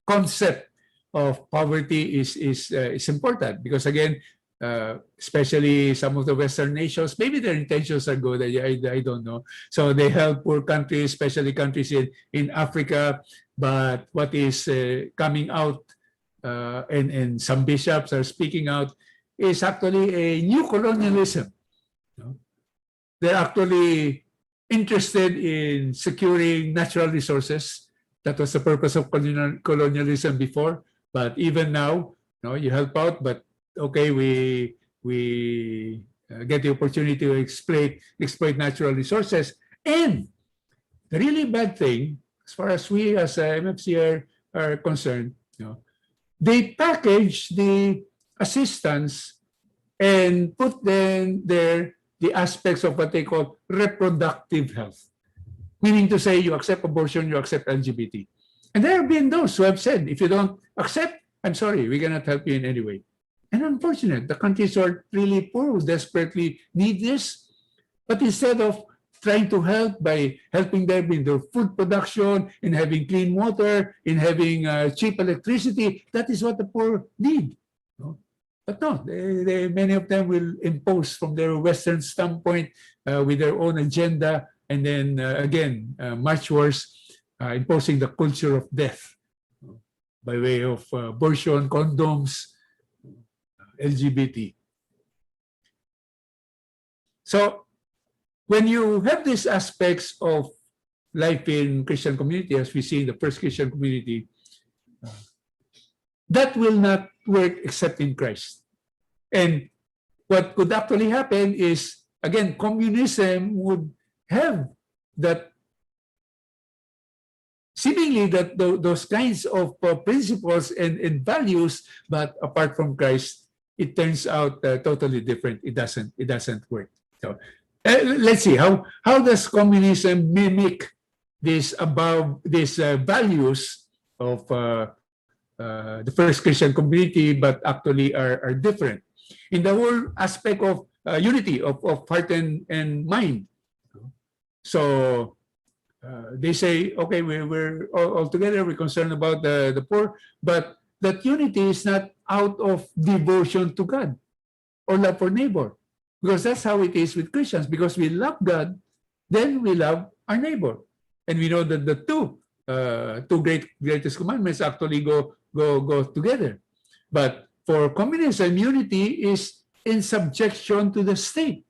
concept of poverty is important, because again, especially some of the Western nations, maybe their intentions are good. I don't know. So they help poor countries, especially countries in Africa. But what is coming out, and some bishops are speaking out, is actually a new colonialism. You know? They're actually interested in securing natural resources. That was the purpose of colonialism before. But even now, you help out, but okay, we get the opportunity to exploit natural resources. And the really bad thing, as far as we as MFC are concerned, they package the assistance and put then there the aspects of what they call reproductive health, meaning to say you accept abortion, you accept LGBT. And there have been those who have said, if you don't accept, I'm sorry, we cannot help you in any way. And unfortunate, the countries who are really poor, who desperately need this, but instead of trying to help by helping them in their food production, in having clean water, in having cheap electricity, that is what the poor need. But no, many of them will impose from their Western standpoint with their own agenda, and then again, much worse, imposing the culture of death by way of abortion, condoms, LGBT. So when you have these aspects of life in Christian community, as we see in the first Christian community, that will not work except in Christ. And what could actually happen is, again, communism would have that, seemingly that those kinds of principles and values, but apart from Christ, it turns out totally different. It doesn't work. So let's see how does communism mimic these values of the first Christian community, but actually are different in the whole aspect of unity of heart and mind. So they say, okay, we're all together, we're concerned about the poor, but that unity is not out of devotion to God or love for neighbor, because that's how it is with Christians. Because we love God, then we love our neighbor, and we know that the two greatest commandments actually go together. But for communism, unity is in subjection to the state.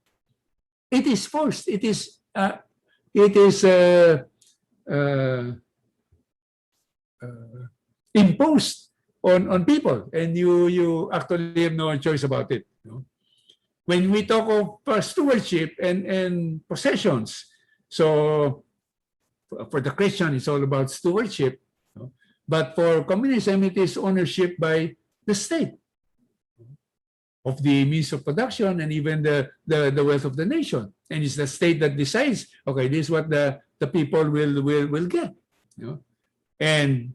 It is forced. It is imposed on people, and you actually have no choice about it. When we talk of stewardship and possessions, so for the Christian, it's all about stewardship, but for communism, it is ownership by the state of the means of production and even the wealth of the nation. And it's the state that decides, okay, this is what the people will get. And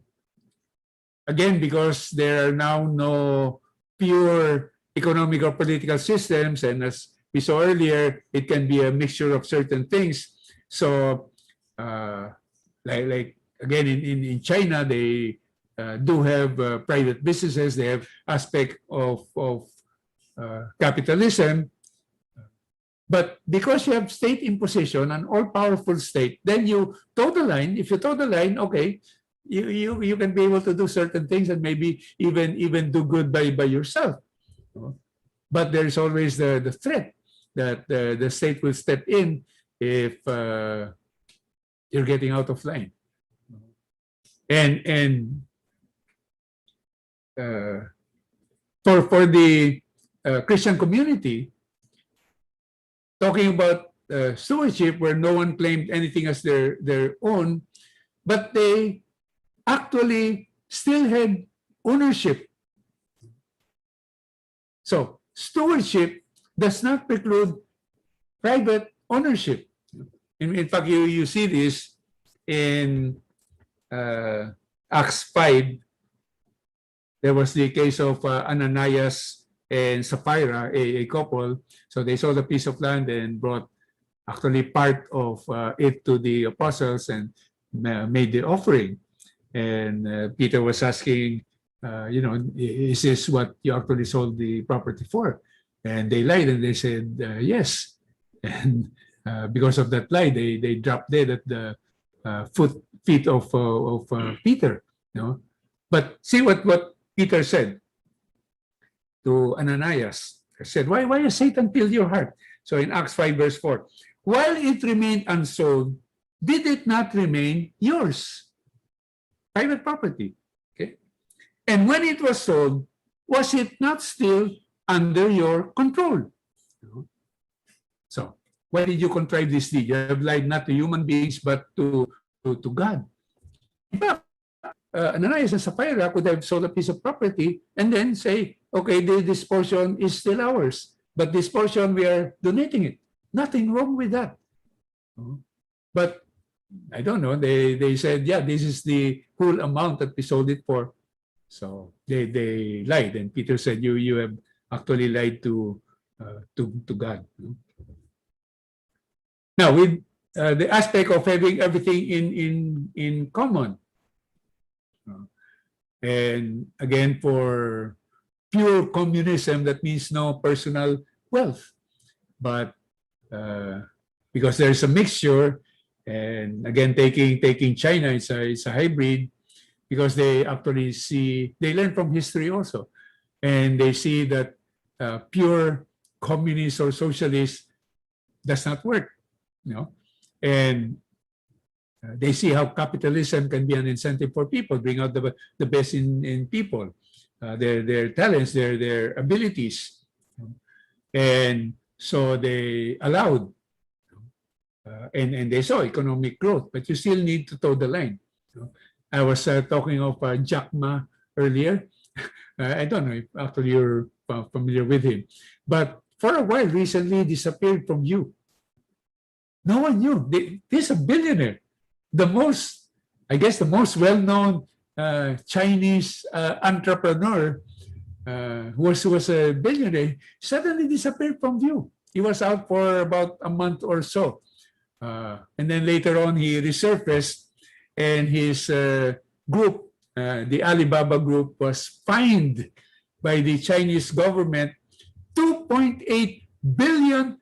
again, because there are now no pure economic or political systems, and as we saw earlier, it can be a mixture of certain things. So like again, in China, they do have private businesses. They have aspect of capitalism, but because you have state imposition, an all-powerful state, then you toe the line. If you toe the line, okay, you can be able to do certain things and maybe even do good by yourself. But there's always the threat that the state will step in if you're getting out of line. And for the Christian community, talking about stewardship, where no one claimed anything as their own, but they actually still had ownership. So stewardship does not preclude private ownership. In fact, you see this in Acts 5. There was the case of Ananias and Sapphira, a couple. So they sold a piece of land and brought actually part of it to the apostles and made the offering. And Peter was asking, is this what you actually sold the property for? And they lied and they said, yes. And because of that lie, they dropped dead at the feet of Peter. You know? But see what Peter said to Ananias. He said, why has Satan filled your heart? So in Acts 5 verse 4, while it remained unsold, did it not remain yours? Private property. Okay. And when it was sold, was it not still under your control? So why did you contrive this deed? You have lied not to human beings, but to God. In fact, Ananias and Sapphira could have sold a piece of property and then say, okay, this portion is still ours, but this portion we are donating it. Nothing wrong with that. But I don't know, they said, yeah, this is the whole amount that we sold it for. So they lied, and Peter said, you have actually lied to God. Now, with the aspect of having everything in common, and again, for pure communism, that means no personal wealth, but because there's a mixture, and again, taking China, it's a hybrid, because they actually they learn from history also, and they see that pure communist or socialist does not work, and they see how capitalism can be an incentive for people, bring out the best in people, their talents, their abilities, and so they allowed, and they saw economic growth, but you still need to toe the line. I was talking of Jack Ma earlier. I don't know if actually you're familiar with him, but for a while recently disappeared from view. No one knew. He's a billionaire. The most well-known Chinese entrepreneur who was a billionaire suddenly disappeared from view. He was out for about a month or so. And then later on, he resurfaced, and his group, the Alibaba group, was fined by the Chinese government $2.8 billion.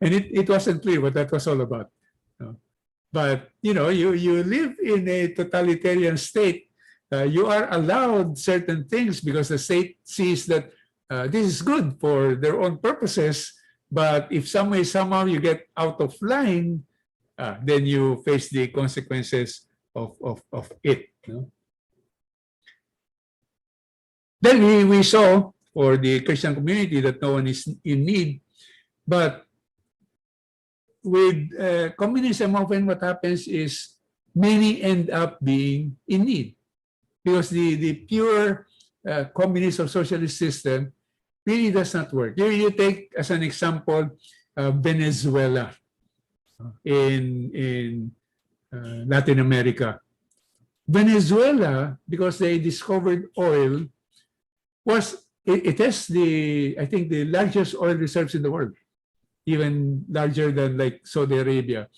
And it wasn't clear what that was all about. But, you live in a totalitarian state. You are allowed certain things because the state sees that this is good for their own purposes. But if somehow you get out of line, then you face the consequences of it. Then we saw for the Christian community that no one is in need. But with communism, often what happens is many end up being in need, because the pure communist or socialist system really does not work. You take as an example Venezuela in Latin America. Venezuela, because they discovered oil, it has I think the largest oil reserves in the world, even larger than like Saudi Arabia.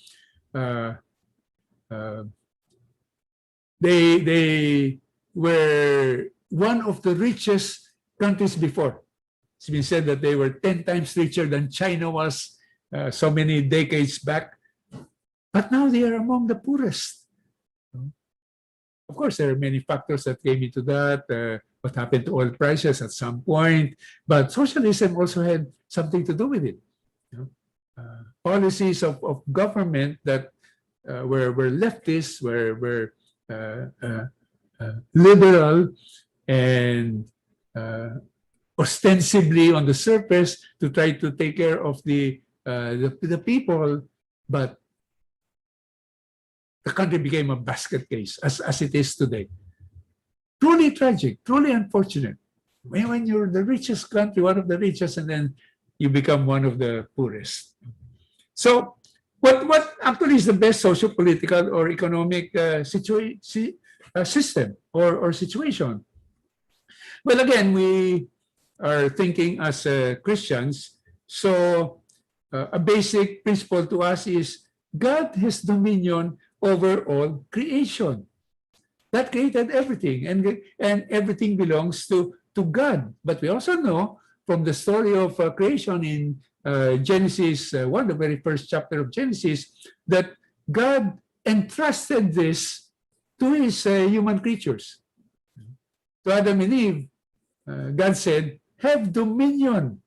They were one of the richest countries before. It's been said that they were 10 times richer than China was so many decades back. But now they are among the poorest. Of course, there are many factors that came into that, what happened to oil prices at some point, but socialism also had something to do with it. Policies of government that were leftist, were liberal, and ostensibly on the surface to try to take care of the people, but the country became a basket case as it is today. Truly tragic, truly unfortunate. When you're the richest country, one of the richest, and then you become one of the poorest. So what actually is the best socio-political or economic system or situation? Well, again, we are thinking as Christians, so a basic principle to us is God has dominion over all creation. That created everything, and everything belongs to to God. But we also know from the story of creation in Genesis 1, the very first chapter of Genesis, that God entrusted this to his human creatures. To Adam and Eve, God said, have dominion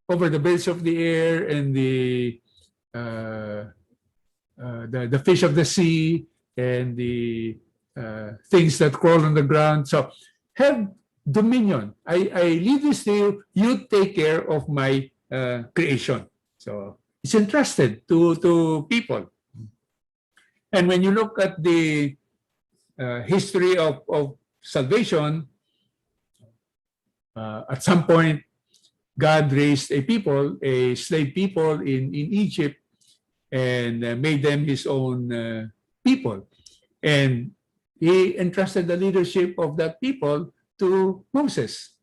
over the birds of the air and the fish of the sea and the things that crawl on the ground. So have dominion. I leave this to you. You take care of my creation. So it's entrusted to people. And when you look at the history of salvation, at some point, God raised a people, a slave people in Egypt, and made them his own people. And he entrusted the leadership of that people to Moses.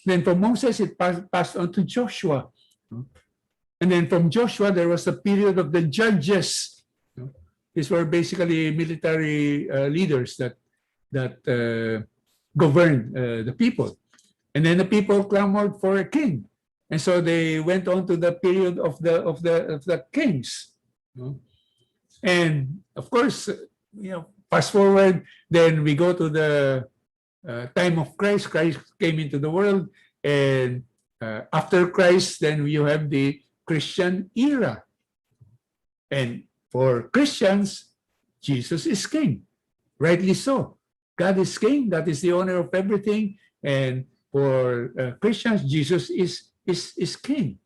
Then from Moses, it passed on to Joshua. And then from Joshua, there was a period of the judges. These were basically military leaders that governed the people. And then the people clamored for a king. And so they went on to the period of the kings. And of course, fast forward, then we go to the time of Christ. Christ came into the world, and after Christ, then you have the Christian era. And for Christians, Jesus is king, rightly so. God is king, that is the owner of everything, and for Christians, Jesus is king.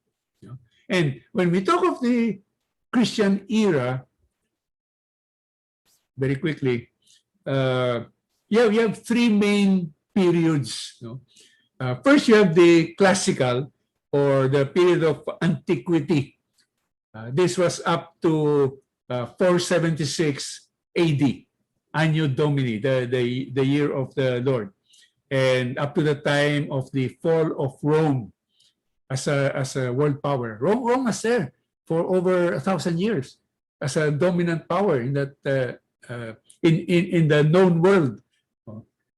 And when we talk of the Christian era, very quickly, we have three main periods. First, you have the classical, or the period of Antiquity. This was up to 476 AD, Anno Domini, the year of the Lord, and up to the time of the fall of Rome as a world power. Rome was there for over 1,000 years as a dominant power in that in the known world.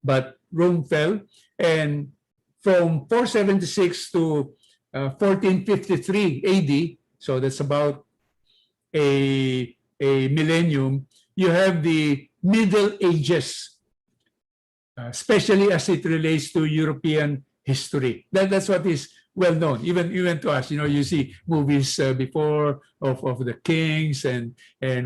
But Rome fell, and from 476 to 1453 AD, so that's about a millennium, you have the Middle Ages, especially as it relates to European history. That's what is well known, even to us. You see movies before of the kings and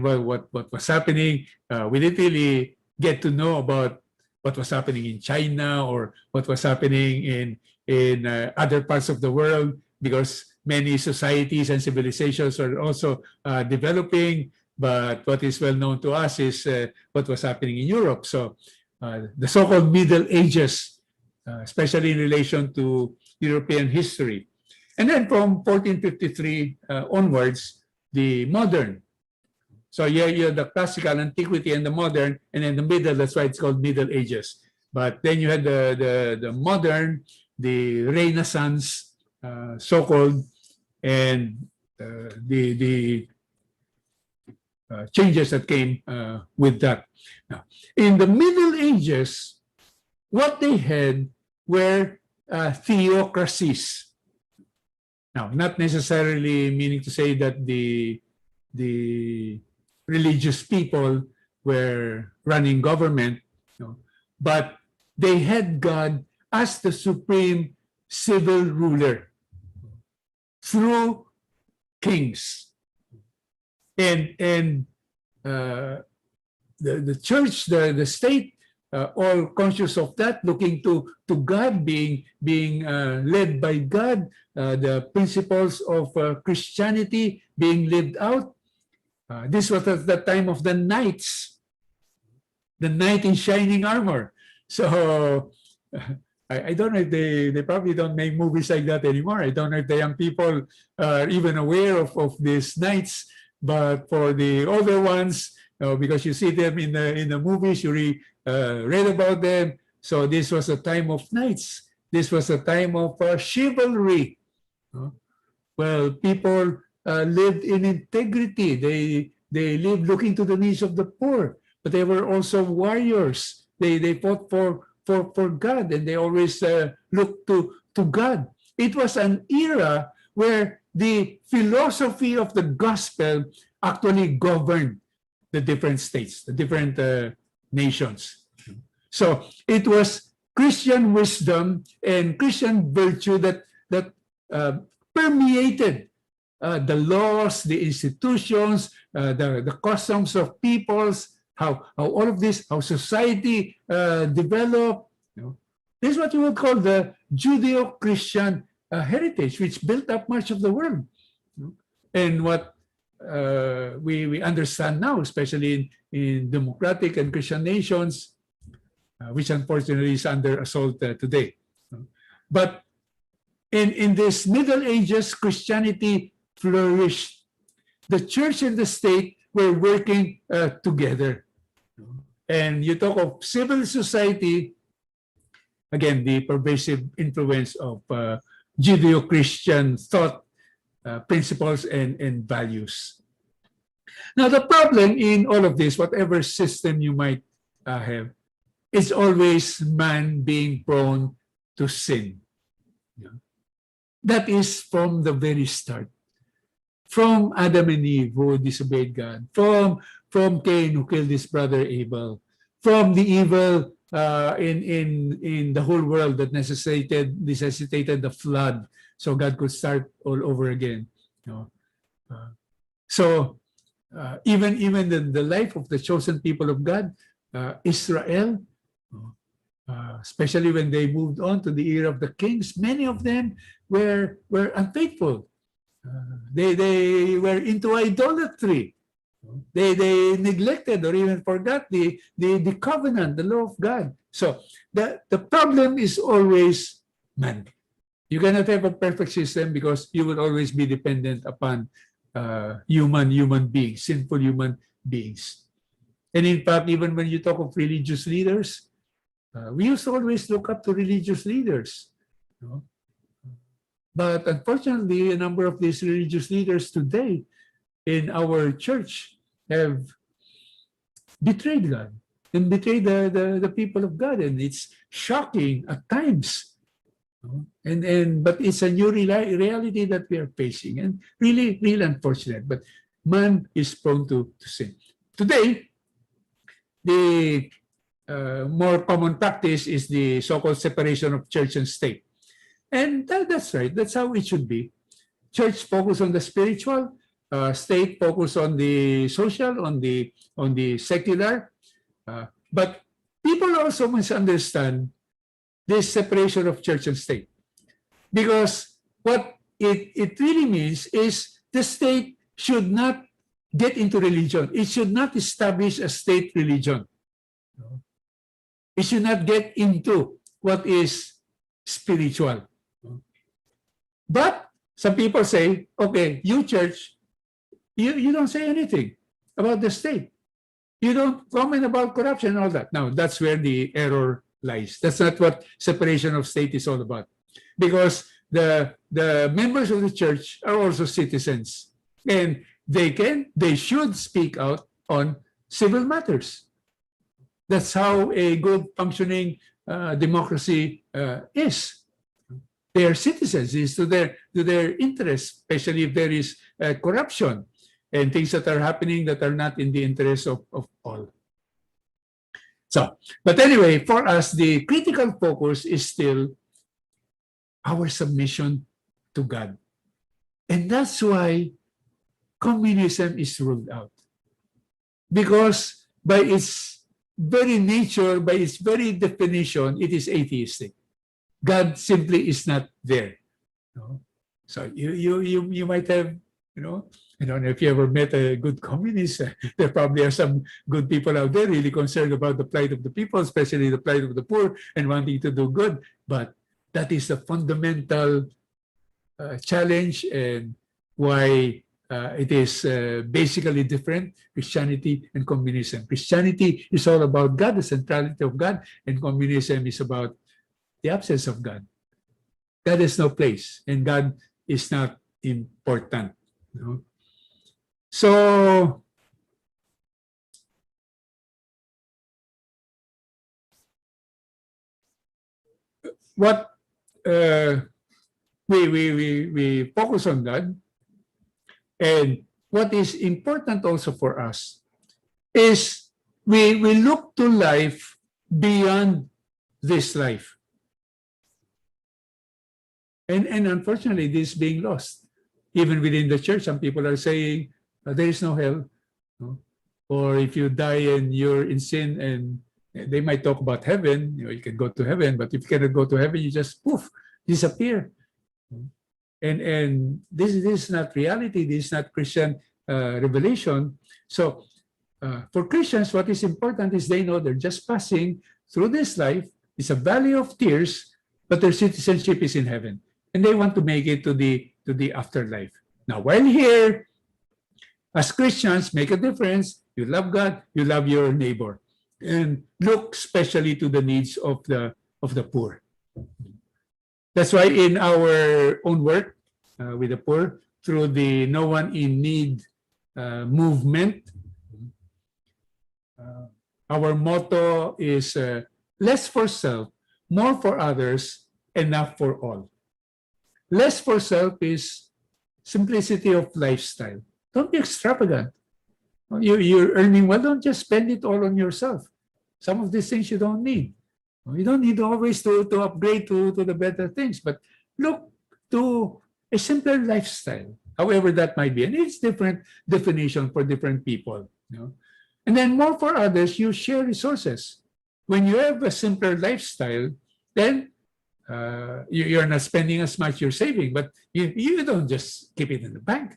what was happening. We didn't really get to know about what was happening in China or what was happening in other parts of the world, because many societies and civilizations are also developing. But what is well known to us is what was happening in Europe. So the so-called Middle Ages, especially in relation to European history. And then from 1453 onwards, the modern. So you have the classical, Antiquity, and the modern, and then the middle, that's why it's called Middle Ages. But then you had the modern, the Renaissance, so-called, and the changes that came with that. Now, in the Middle Ages, what they had were theocracies. Now, not necessarily meaning to say that the religious people were running government, but they had God as the supreme civil ruler through kings. And the church, the state, all conscious of that, looking to God, being led by God, the principles of Christianity being lived out. This was at the time of the knights, the knight in shining armor. So I don't know if they probably don't make movies like that anymore. I don't know if the young people are even aware of these knights, but for the older ones, because you see them in the movies, you read about them. So this was a time of knights. This was a time of chivalry. Well, people lived in integrity. They lived looking to the needs of the poor, but they were also warriors. They fought for for God, and they always look to God. It was an era where the philosophy of the gospel actually governed the different states, the different nations. So it was Christian wisdom and Christian virtue that permeated the laws, the institutions, the customs of peoples, how all of this, how society developed. This is what you would call the Judeo-Christian heritage, which built up much of the world. And what we understand now, especially in democratic and Christian nations, which unfortunately is under assault today. But in this Middle Ages, Christianity flourished. The church and the state were working together. And you talk of civil society, again, the pervasive influence of Judeo-Christian thought, principles, and values. Now, the problem in all of this, whatever system you might have, is always man being prone to sin. That is from the very start. From Adam and Eve who disobeyed God, from Cain who killed his brother Abel, from the evil in the whole world that necessitated the flood, so God could start all over again. Even the life of the chosen people of God, Israel, especially when they moved on to the era of the kings, many of them were unfaithful. They were into idolatry. They neglected or even forgot the covenant, the law of God. So the problem is always man. You cannot have a perfect system because you will always be dependent upon human beings, sinful human beings. And in fact, even when you talk of religious leaders, we used to always look up to religious leaders. But unfortunately, a number of these religious leaders today in our church have betrayed God and betrayed the people of God. And it's shocking at times. But it's a new reality that we are facing, and really unfortunate. But man is prone to sin. Today, the more common practice is the so-called separation of church and state. And that's right. That's how it should be. Church focus on the spiritual, state focus on the social, on the secular. But people also must understand this separation of church and state, because what it really means is the state should not get into religion. It should not establish a state religion. It should not get into what is spiritual. But some people say, okay, you church, you don't say anything about the state. You don't comment about corruption and all that. Now, that's where the error lies. That's not what separation of state is all about. Because the members of the church are also citizens. And they should speak out on civil matters. That's how a good functioning democracy is. They are citizens. It's to their interest, especially if there is corruption and things that are happening that are not in the interest of all. So, but anyway, for us, the critical focus is still our submission to God. And that's why communism is ruled out. Because by its very nature, by its very definition, it is atheistic. God simply is not there. So you might have, I don't know if you ever met a good communist. There probably are some good people out there really concerned about the plight of the people, especially the plight of the poor, and wanting to do good. But that is the fundamental challenge, and why it is basically different, Christianity and communism. Christianity is all about God, the centrality of God, and communism is about the absence of God. God has no place, and God is not important. So, what we focus on God, and what is important also for us is we look to life beyond this life. And unfortunately, this is being lost. Even within the church, some people are saying there is no hell. No? Or if you die and you're in sin, and they might talk about heaven, you can go to heaven, but if you cannot go to heaven, you just poof, disappear. And this is not reality. This is not Christian revelation. So for Christians, what is important is they know they're just passing through this life. It's a valley of tears, but their citizenship is in heaven, and they want to make it to the afterlife. Now, while here, as Christians, make a difference. You love God, you love your neighbor, and look especially to the needs of the poor. That's why in our own work with the poor, through the No One in Need movement, our motto is less for self, more for others, enough for all. Less for self is simplicity of lifestyle. Don't be extravagant. You're earning well, don't just spend it all on yourself. Some of these things you don't need. You don't need always to upgrade to the better things, but look to a simpler lifestyle, however that might be. And it's different definition for different people. And then more for others, you share resources. When you have a simpler lifestyle, then you're not spending as much, you're saving, but you don't just keep it in the bank.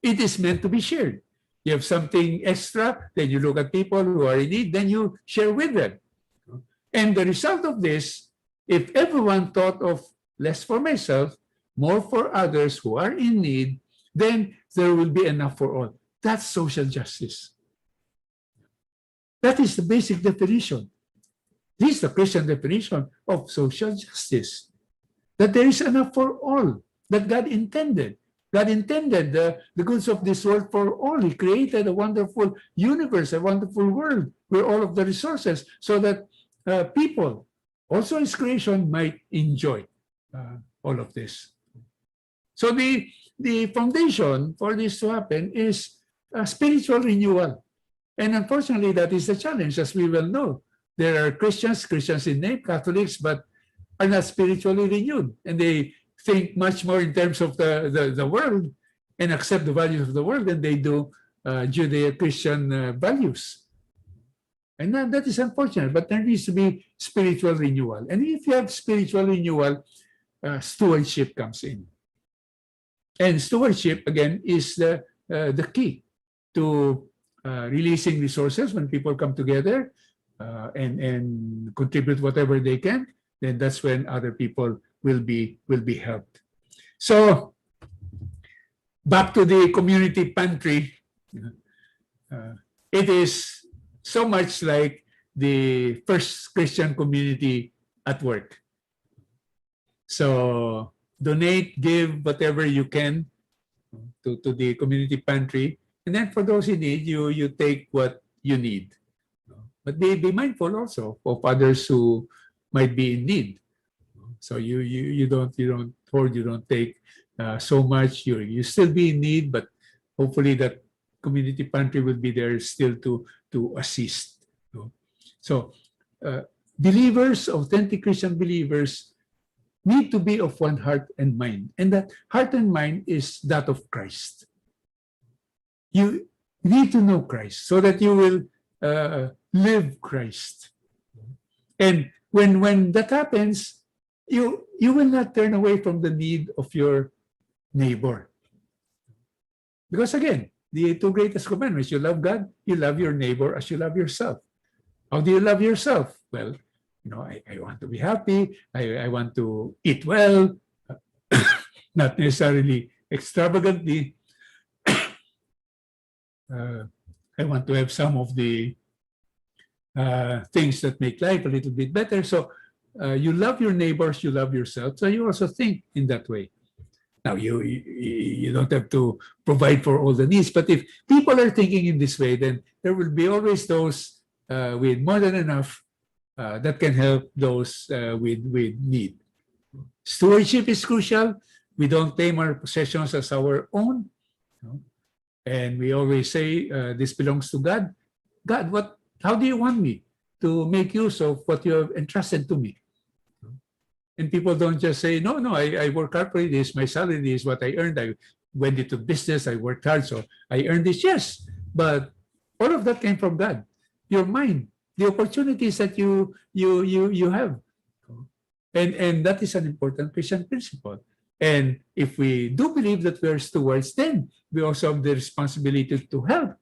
It is meant to be shared. You have something extra, then you look at people who are in need, then you share with them. And the result of this, if everyone thought of less for myself, more for others who are in need, then there will be enough for all. That's social justice. That is the basic definition. This is the Christian definition of social justice. That there is enough for all, that God intended. God intended the goods of this world for all. He created a wonderful universe, a wonderful world with all of the resources so that people, also his creation, might enjoy all of this. So the foundation for this to happen is spiritual renewal. And unfortunately, that is the challenge, as we well know. There are Christians in name, Catholics, but are not spiritually renewed. And they think much more in terms of the world and accept the values of the world than they do Judeo-Christian values. And that is unfortunate, but there needs to be spiritual renewal. And if you have spiritual renewal, stewardship comes in. And stewardship, again, is the key to releasing resources. When people come together and contribute whatever they can, then that's when other people will be helped. So back to the community pantry. It is so much like the first Christian community at work. So donate, give whatever you can to the community pantry. And then for those in need, you take what you need. But be mindful also of others who might be in need. So you don't hoard, you don't take so much. You still be in need, but hopefully that community pantry will be there still to assist. So believers, authentic Christian believers, need to be of one heart and mind. And that heart and mind is that of Christ. You need to know Christ so that you will live Christ. And when that happens, you will not turn away from the need of your neighbor. Because again, the two greatest commandments, you love God, you love your neighbor as you love yourself. How do you love yourself? Well, I want to be happy, I want to eat well, not necessarily extravagantly. I want to have some of the things that make life a little bit better. So you love your neighbors, you love yourself. So you also think in that way. Now, you don't have to provide for all the needs, but if people are thinking in this way, then there will be always those with more than enough that can help those with need. Stewardship is crucial. We don't claim our possessions as our own. And we always say, this belongs to God. God, how do you want me to make use of what you have entrusted to me? And people don't just say, no, I work hard for this. My salary is what I earned. I went into business. I worked hard, so I earned this. Yes, but all of that came from God. Your mind, the opportunities that you have. And that is an important Christian principle. And if we do believe that we are stewards, then we also have the responsibility to help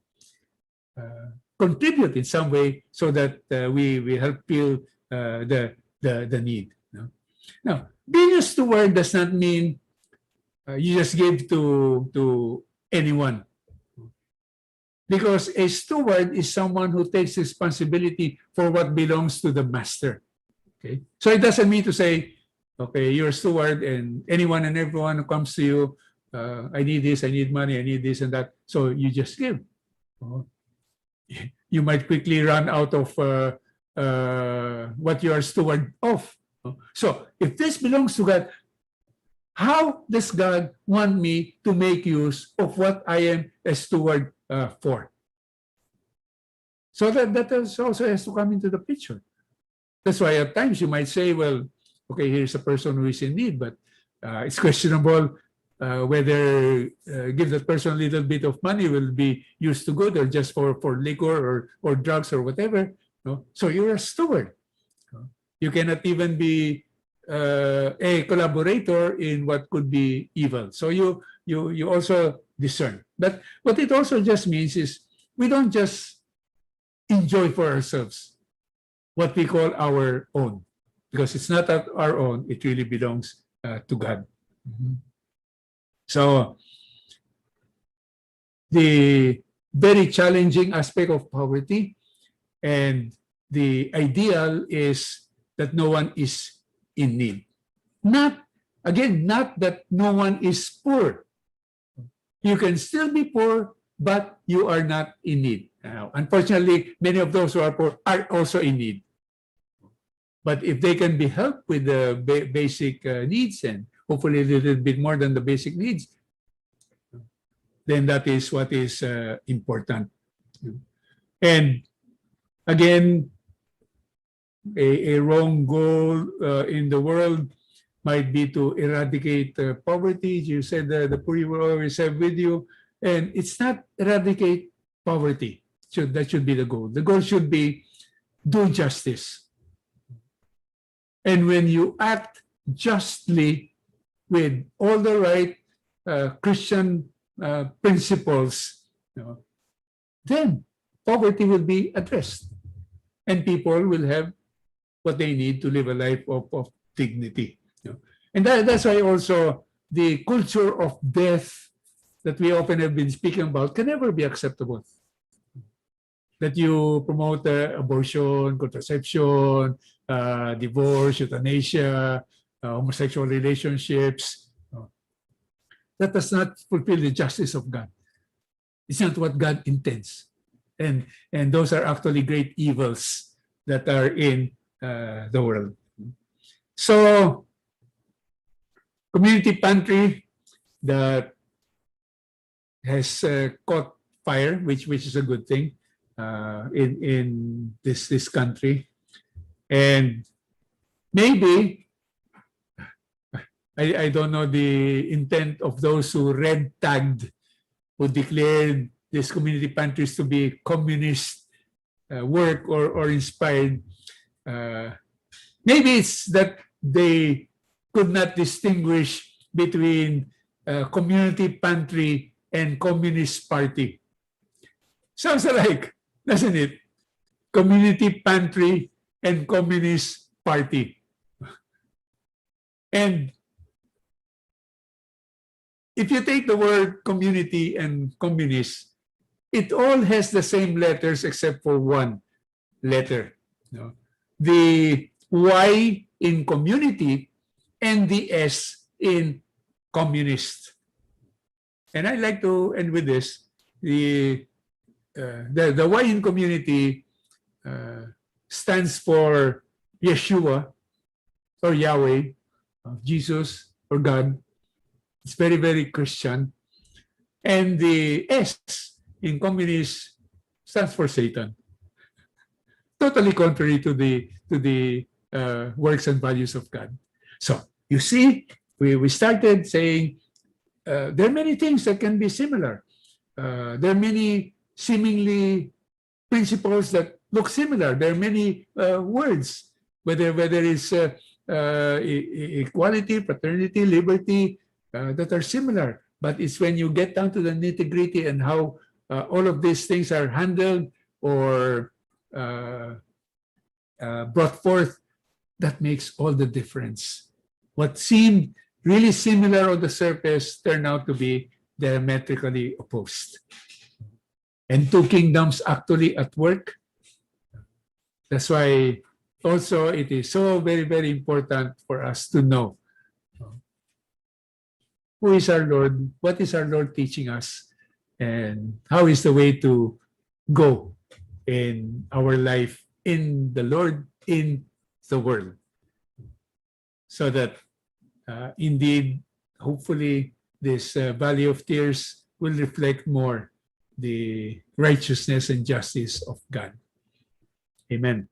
contribute in some way so that we help fill the need. Now, being a steward does not mean you just give to anyone. Because a steward is someone who takes responsibility for what belongs to the master. Okay, so it doesn't mean to say, okay, you're a steward and anyone and everyone who comes to you, I need this, I need money, I need this and that. So you just give. You might quickly run out of what you are steward of. So if this belongs to God, how does God want me to make use of what I am a steward for? So that also has to come into the picture. That's why at times you might say, well, okay, here's a person who is in need, but it's questionable whether give that person a little bit of money will be used to good or just for liquor or drugs or whatever. No? So you're a steward. You cannot even be a collaborator in what could be evil. So you also discern. But what it also just means is we don't just enjoy for ourselves what we call our own, because it's not our own, it really belongs to God. So the very challenging aspect of poverty and the ideal is that no one is in need. Not that no one is poor. You can still be poor, but you are not in need. Unfortunately, many of those who are poor are also in need. But if they can be helped with the basic needs and hopefully a little bit more than the basic needs, then that is what is important. And again, a wrong goal in the world might be to eradicate poverty. You said the poor you will always have with you. And it's not eradicate poverty. That should be the goal. The goal should be do justice. And when you act justly with all the right Christian principles, then poverty will be addressed. And people will have what they need to live a life of dignity. And that's why also the culture of death that we often have been speaking about can never be acceptable. That you promote abortion, contraception, divorce, euthanasia, homosexual relationships. That does not fulfill the justice of God. It's not what God intends. And those are actually great evils that are in the world. So, community pantry that has caught fire, which is a good thing in this country, and maybe I don't know the intent of those who red tagged, who declared these community pantries to be communist work or inspired. Maybe it's that they could not distinguish between community pantry and communist party. Sounds alike, doesn't it? Community pantry and communist party. And if you take the word community and communist, it all has the same letters except for one letter. The Y in community and the S in communist. And I'd like to end with this. The Y in community stands for Yeshua or Yahweh, Jesus or God. It's very, very Christian. And the S in communist stands for Satan. Totally contrary to the works and values of God. So you see, we started saying there are many things that can be similar. There are many seemingly principles that look similar. There are many words, whether it's equality, fraternity, liberty, that are similar. But it's when you get down to the nitty-gritty and how all of these things are handled or brought forth, that makes all the difference. What seemed really similar on the surface turned out to be diametrically opposed. And two kingdoms actually at work. That's why also it is so very, very important for us to know who is our Lord, what is our Lord teaching us, and how is the way to go in our life in the Lord, in the world. So that indeed, hopefully, this valley of tears will reflect more the righteousness and justice of God. Amen.